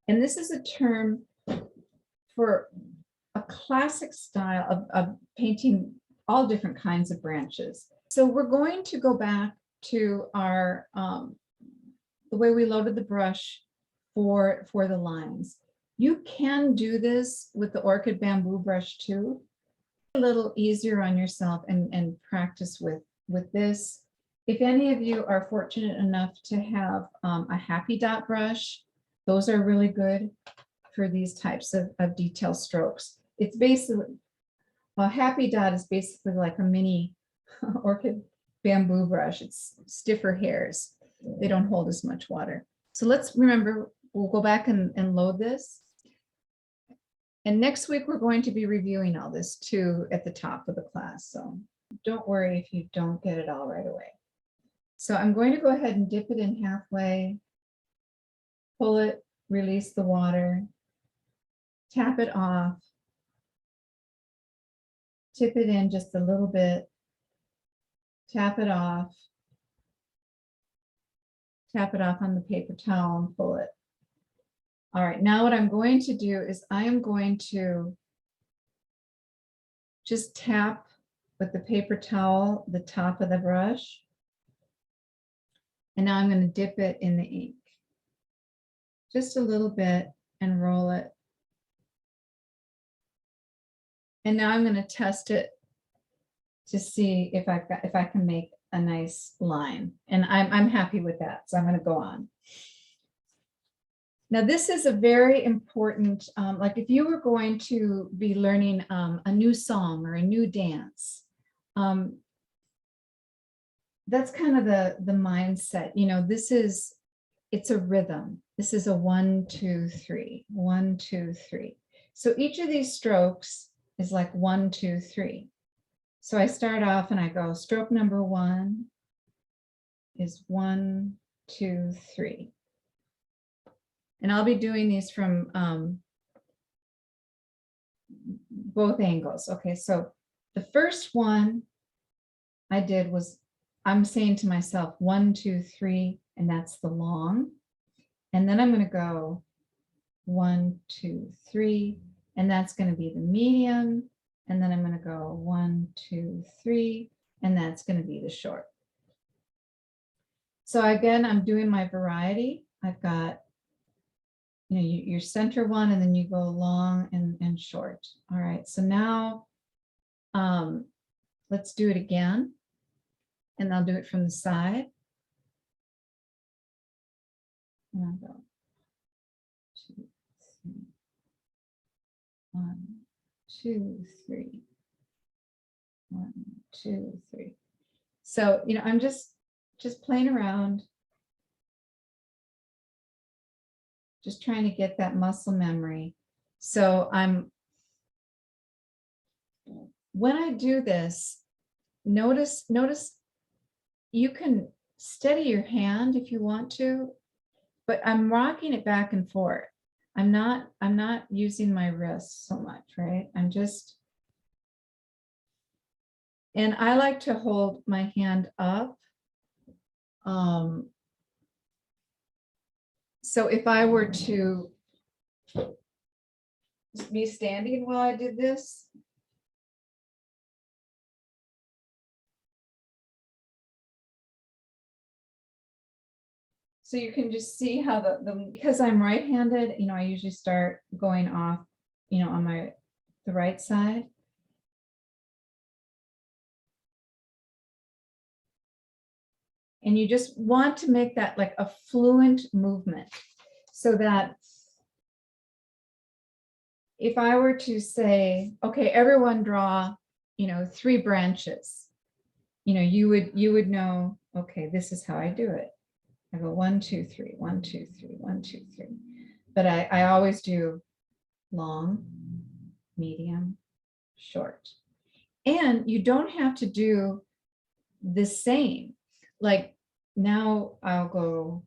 And this is a term for a classic style of painting all different kinds of branches. So we're going to go back to our the way we loaded the brush for the lines. You can do this with the Orchid bamboo brush too. A little easier on yourself and practice with this. If any of you are fortunate enough to have a happy dot brush, those are really good for these types of detail strokes. It's basically, a happy dot is basically like a mini Orchid bamboo brush. It's stiffer hairs. They don't hold as much water. So let's remember, we'll go back and load this. And next week, we're going to be reviewing all this too at the top of the class. So don't worry if you don't get it all right away. So I'm going to go ahead and dip it in halfway, pull it, release the water, tap it off, tip it in just a little bit, tap it off on the paper towel and pull it. All right, now what I'm going to do is I am going to just tap with the paper towel the top of the brush. And now I'm going to dip it in the ink just a little bit and roll it. And now I'm going to test it to see if I can make a nice line. And I'm happy with that. So I'm going to go on. Now, this is a very important, like if you were going to be learning a new song or a new dance, that's kind of the mindset, you know, it's a rhythm. This is a 1, 2, 3, 1, 2, 3. So each of these strokes is like 1, 2, 3. So I start off and I go, stroke number 1 is 1, 2, 3. And I'll be doing these from both angles. Okay, so the first one I did was, I'm saying to myself, 1, 2, 3, and that's the long. And then I'm going to go 1, 2, 3, and that's going to be the medium. And then I'm going to go 1, 2, 3, and that's going to be the short. So again, I'm doing my variety. I've got, you know, your center one, and then you go long and short. All right, so now let's do it again. And I'll do it from the side. And I'll go 2, 3, 1, 2, 3, 1, 2, 3. So, you know, I'm just playing around, just trying to get that muscle memory. So when I do this, notice you can steady your hand if you want to, but I'm rocking it back and forth. I'm not using my wrists so much, right? I'm just, and I like to hold my hand up. So if I were to be standing while I did this, so you can just see how because I'm right-handed, you know, I usually start going off, you know, on the right side. And you just want to make that like a fluent movement so that if I were to say, okay, everyone draw, you know, 3 branches, you know, you would know, okay, this is how I do it. I go 1, 2, 3, 1, 2, 3, 1, 2, 3. But I always do long, medium, short. And you don't have to do the same. Like now I'll go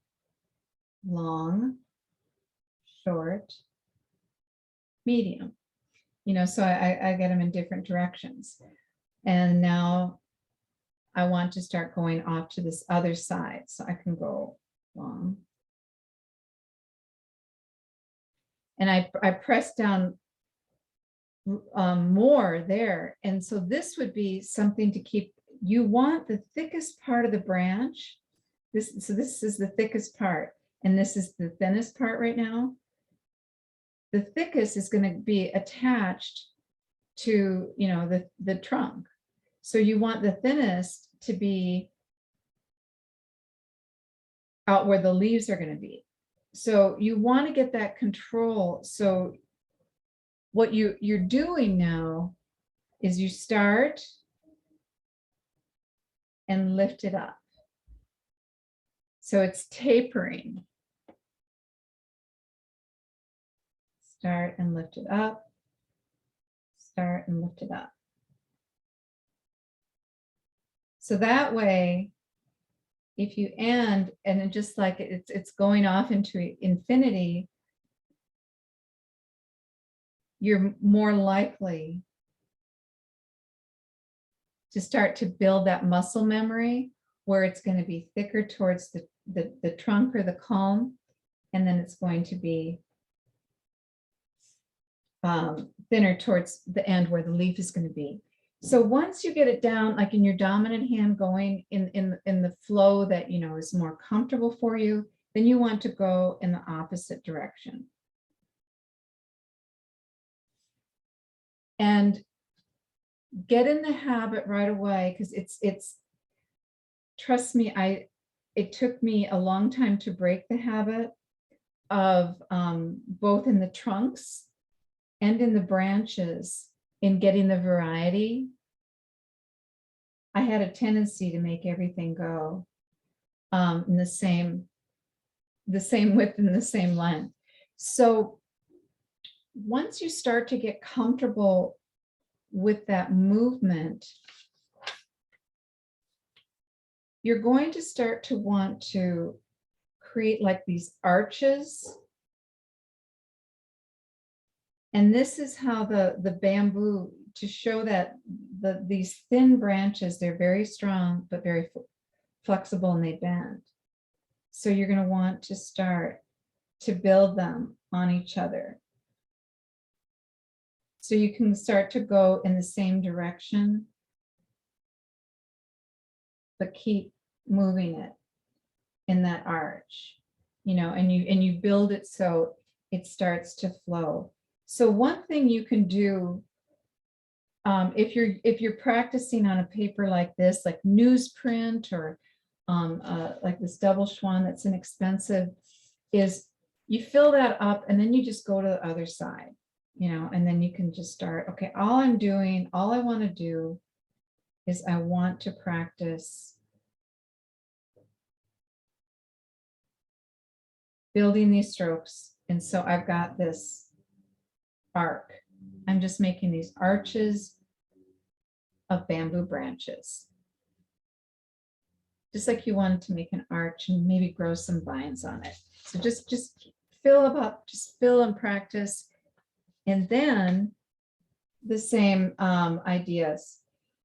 long, short, medium, you know, so I get them in different directions. And now I want to start going off to this other side. So I can go long. And I press down more there. And so this would be something to keep, you want the thickest part of the branch. So this is the thickest part. And this is the thinnest part right now. The thickest is going to be attached to, you know, the trunk. So you want the thinnest to be out where the leaves are going to be. So you want to get that control. So what you're doing now is you start and lift it up. So it's tapering. Start and lift it up. Start and lift it up. So that way, if you end and it just like it's going off into infinity, you're more likely to start to build that muscle memory where it's going to be thicker towards the trunk or the culm, and then it's going to be thinner towards the end where the leaf is going to be. So once you get it down, like in your dominant hand going in the flow that, you know, is more comfortable for you, then you want to go in the opposite direction. And get in the habit right away, because it's trust me, it took me a long time to break the habit of both in the trunks and in the branches, in getting the variety. I had a tendency to make everything go in the same width and the same length. So once you start to get comfortable with that movement, you're going to start to want to create like these arches. And this is how the bamboo, to show that these thin branches, they're very strong, but very flexible, and they bend. So you're going to want to start to build them on each other. So you can start to go in the same direction, but keep moving it in that arch, you know, and you build it so it starts to flow. So one thing you can do, if you're practicing on a paper like this, like newsprint or like this double schwan that's inexpensive, is you fill that up and then you just go to the other side, you know, and then you can just start, okay, all I want to do is I want to practice building these strokes. And so I've got this arc. I'm just making these arches of bamboo branches. just like you wanted to make an arch and maybe grow some vines on it. So just fill up, just fill and practice. And then the same ideas,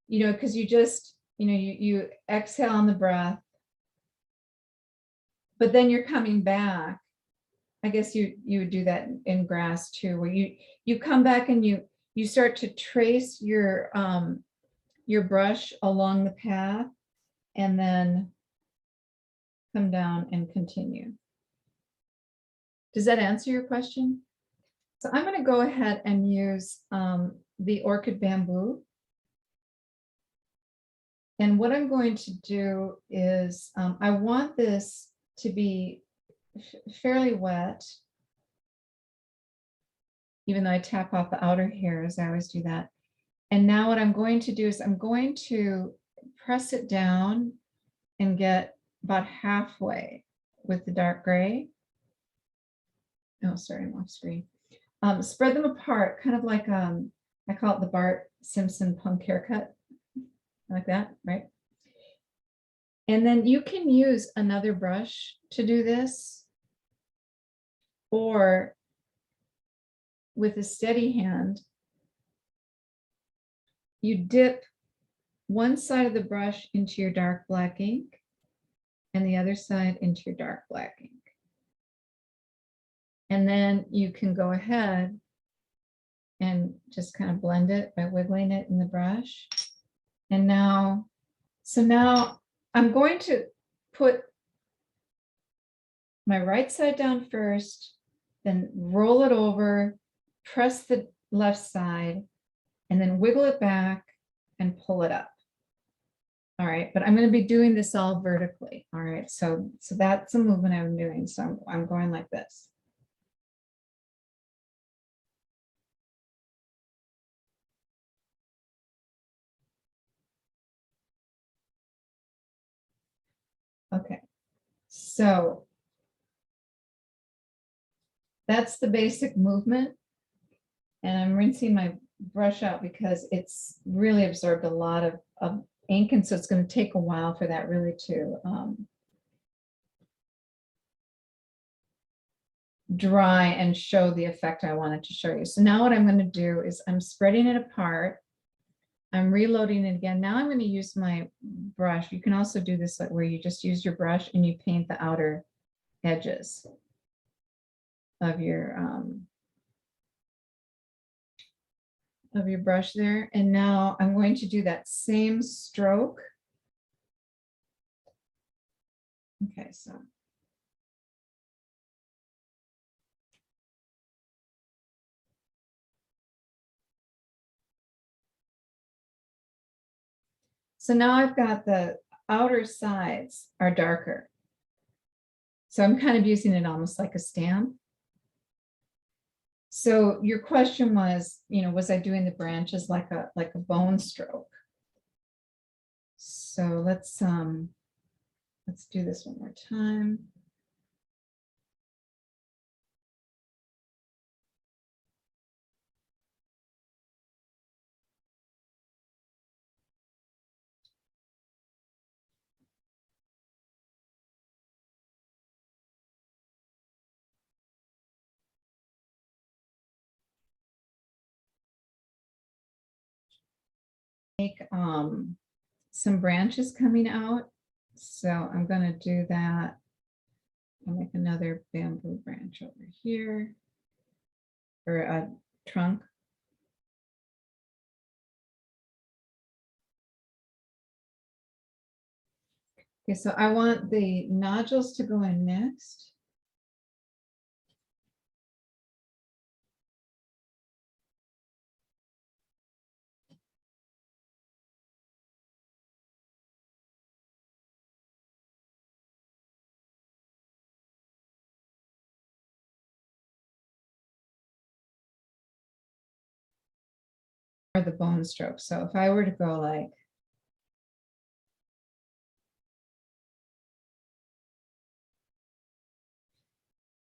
because you just, you exhale on the breath, but then you're coming back. I guess you would do that in grass too, where you come back and you start to trace your brush along the path and then come down and continue. Does that answer your question? So I'm going to go ahead and use the Orchid bamboo. And what I'm going to do is I want this to be fairly wet, even though I tap off the outer hairs. I always do that. And now what I'm going to do is I'm going to press it down and get about halfway with the dark gray. Oh, sorry, I'm off screen. Spread them apart, kind of like I call it the Bart Simpson punk haircut, like that, right? And then you can use another brush to do this, or with a steady hand, you dip one side of the brush into your dark black ink and the other side into your dark black ink. And then you can go ahead and just kind of blend it by wiggling it in the brush. And now, so now I'm going to put my right side down first, then roll it over, press the left side, and then wiggle it back and pull it up. All right, but I'm going to be doing this all vertically. All right, so that's the movement I'm doing. So I'm going like this. Okay, so that's the basic movement. And I'm rinsing my brush out because it's really absorbed a lot of ink. And so it's going to take a while for that really to dry and show the effect I wanted to show you. So now what I'm going to do is I'm spreading it apart. I'm reloading it again. Now I'm going to use my brush. You can also do this where you just use your brush and you paint the outer edges of your brush there. And now I'm going to do that same stroke. Okay, so now I've got the outer sides are darker. So I'm kind of using it almost like a stamp. So your question was, was I doing the branches like a bone stroke? So let's do this one more time. Make some branches coming out. So I'm going to do that. I'll make another bamboo branch over here, or a trunk. Okay, so I want the nodules to go in next. Or the bone stroke. So if I were to go like,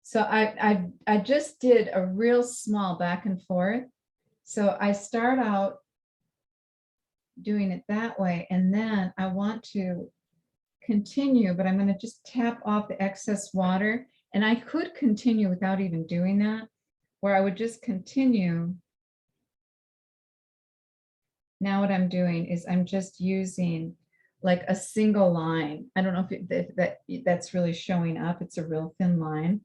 so I just did a real small back and forth. So I start out doing it that way, and then I want to continue, but I'm going to just tap off the excess water. And I could continue without even doing that, where I would just continue. Now what I'm doing is I'm just using like a single line. I don't know if that's really showing up. It's a real thin line,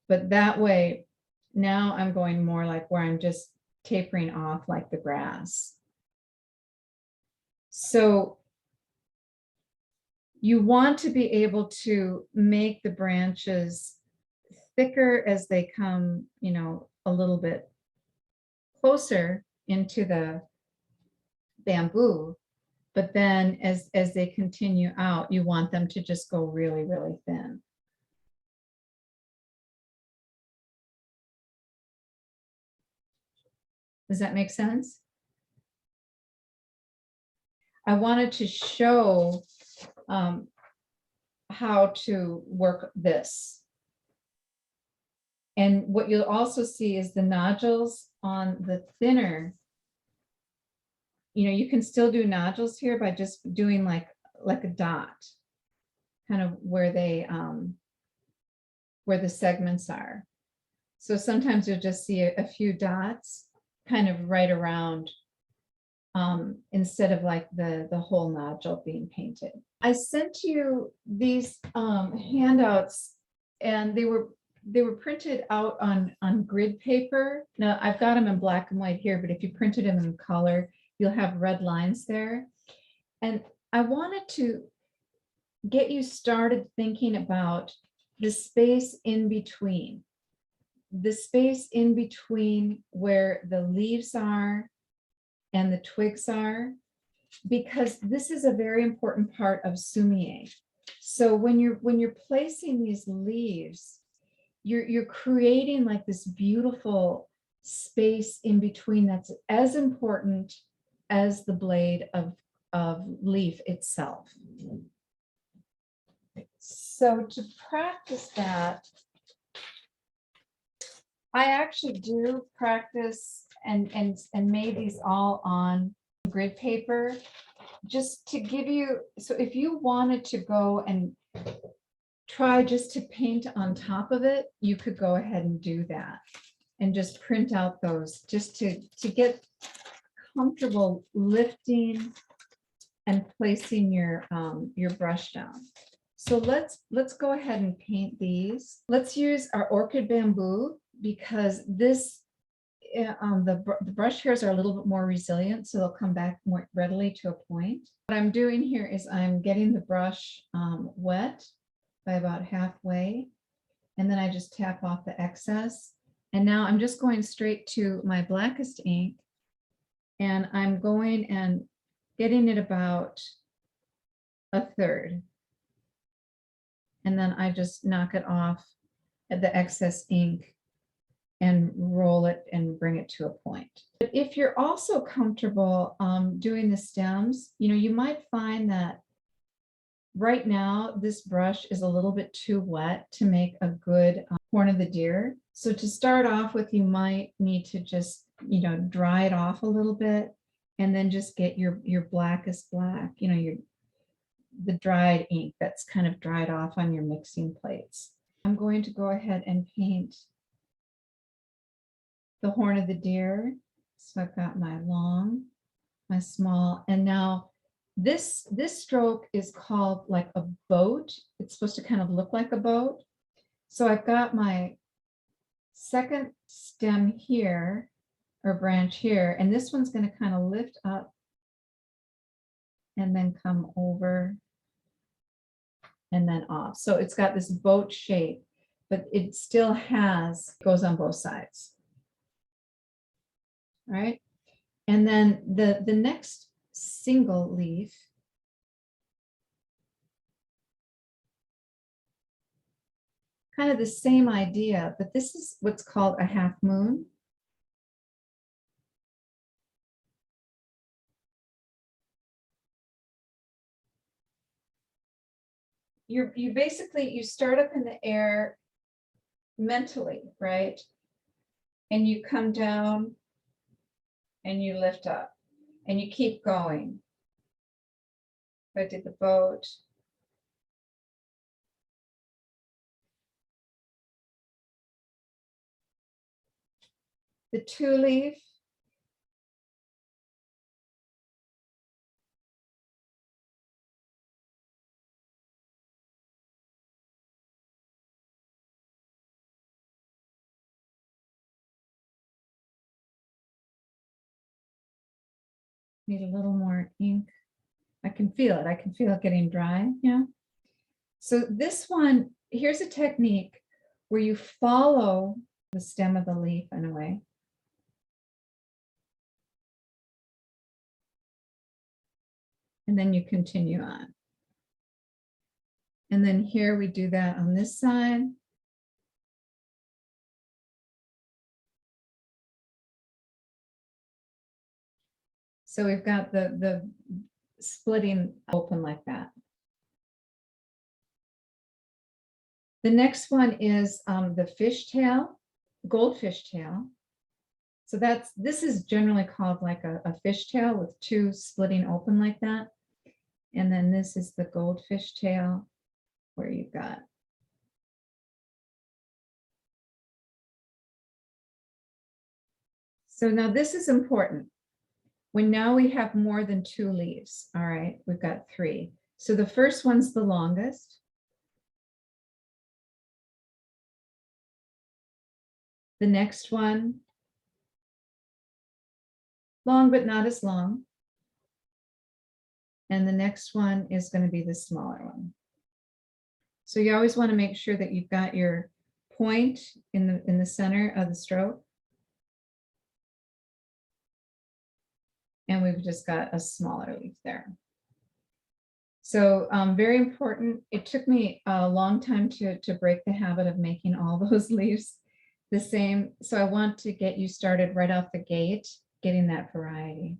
but that way now I'm going more like where I'm just tapering off like the grass. So you want to be able to make the branches thicker as they come, you know, a little bit closer into the bamboo. But then as they continue out, you want them to just go really, really thin. Does that make sense? I wanted to show how to work this. And what you'll also see is the nodules on the thinner. You know, you can still do nodules here by just doing like a dot, kind of where they where the segments are. So sometimes you'll just see a few dots kind of right around instead of like the whole nodule being painted. I sent you these handouts, and they were printed out on grid paper. Now I've got them in black and white here, but if you printed them in color, you'll have red lines there. And I wanted to get you started thinking about the space in between. The space in between where the leaves are and the twigs are, because this is a very important part of SUMI-E. So when you're placing these leaves, you're creating like this beautiful space in between that's as important as the blade of leaf itself. So to practice that, I actually do practice and made these all on grid paper, just to give you, so if you wanted to go and try just to paint on top of it, you could go ahead and do that and just print out those just to get comfortable lifting and placing your brush down. So let's go ahead and paint these. Let's use our orchid bamboo, because this the brush hairs are a little bit more resilient, so they'll come back more readily to a point. What I'm doing here is I'm getting the brush wet by about halfway, and then I just tap off the excess. And now I'm just going straight to my blackest ink, and I'm going and getting it about a third. And then I just knock it off at the excess ink and roll it and bring it to a point. But if you're also comfortable doing the stems, you know, you might find that right now this brush is a little bit too wet to make a good horn of the deer. So to start off with, you might need to just, you know, dry it off a little bit, and then just get your blackest black, you know, the dried ink that's kind of dried off on your mixing plates. I'm going to go ahead and paint the horn of the deer. So I've got my long, my small, and now this stroke is called like a boat. It's supposed to kind of look like a boat. So I've got my second stem here, or branch here, and this one's going to kind of lift up and then come over and then off. So it's got this boat shape, but it still goes on both sides. All right. And then the next single leaf, kind of the same idea, but this is what's called a half moon. You basically, you start up in the air mentally, right? And you come down and you lift up and you keep going. I did the boat, the two leaf. Need a little more ink. I can feel it. I can feel it getting dry. Yeah. So this one, here's a technique where you follow the stem of the leaf in a way. And then you continue on. And then here we do that on this side. So we've got the splitting open like that. The next one is the fishtail, goldfish tail. So this is generally called like a fishtail with two splitting open like that. And then this is the goldfish tail where you've got. So now this is important. When now we have more than two leaves, all right, we've got three. So the first one's the longest. The next one, long but not as long. And the next one is going to be the smaller one. So you always want to make sure that you've got your point in the center of the stroke. And we've just got a smaller leaf there. So very important. It took me a long time to break the habit of making all those leaves the same. So I want to get you started right off the gate, getting that variety.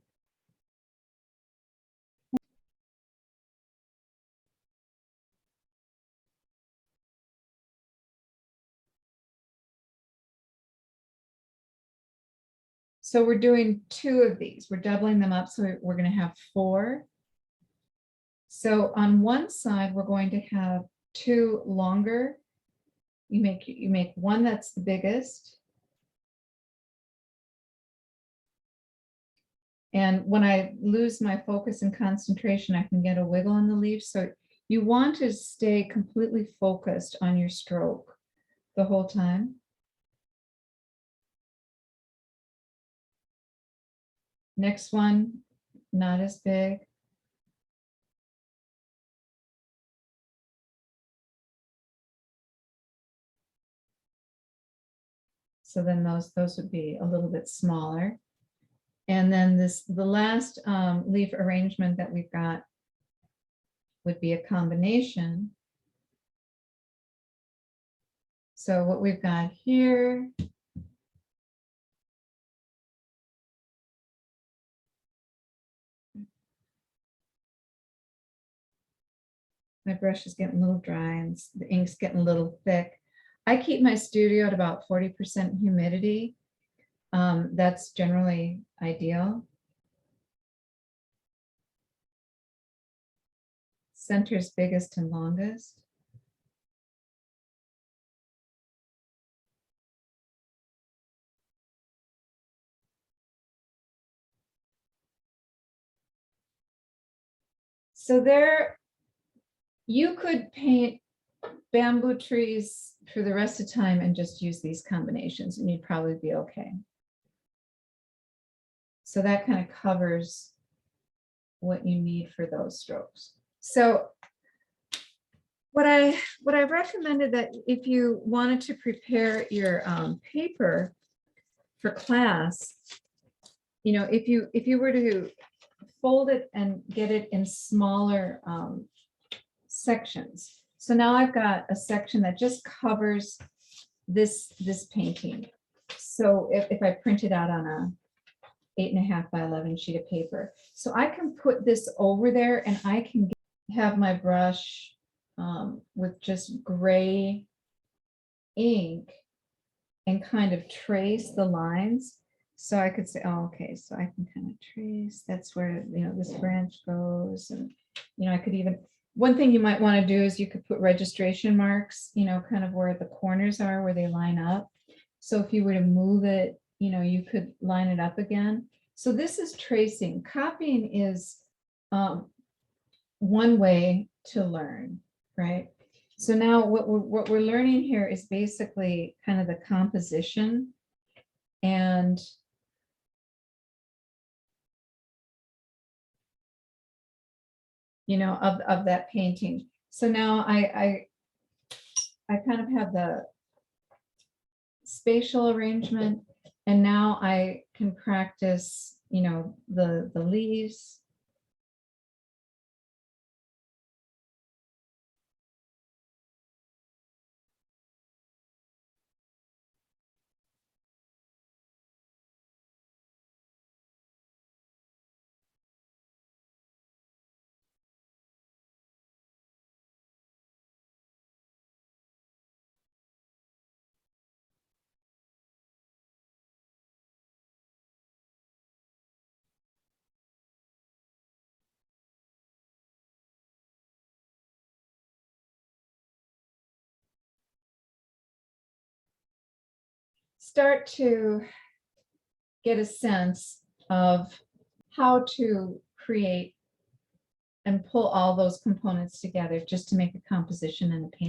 So we're doing two of these. We're doubling them up. So we're going to have four. So on one side, we're going to have two longer. You make one that's the biggest. And when I lose my focus and concentration, I can get a wiggle in the leaf. So you want to stay completely focused on your stroke the whole time. Next one, not as big. So then those would be a little bit smaller. And then the last leaf arrangement that we've got would be a combination. So what we've got here my brush is getting a little dry and the ink's getting a little thick. I keep my studio at about 40% humidity. That's generally ideal. Center's biggest and longest. So there, you could paint bamboo trees for the rest of the time and just use these combinations and you'd probably be okay. So that kind of covers what you need for those strokes. So what I recommended that if you wanted to prepare your paper for class, you know, if you were to fold it and get it in smaller sections. So now I've got a section that just covers this painting. So if I print it out on a 8.5 by 11 sheet of paper, so I can put this over there and I can have my brush with just gray ink and kind of trace the lines. So I could say, oh, okay, so I can kind of trace, that's where, you know, this branch goes. And, you know, I could even, one thing you might want to do is you could put registration marks, you know, kind of where the corners are, where they line up. So if you were to move it, you could line it up again. So this is tracing. Copying is one way to learn, right? So now what we're learning here is basically kind of the composition and of that painting. So now I kind of have the spatial arrangement, and now I can practice, the leaves. Start to get a sense of how to create and pull all those components together just to make a composition in a painting.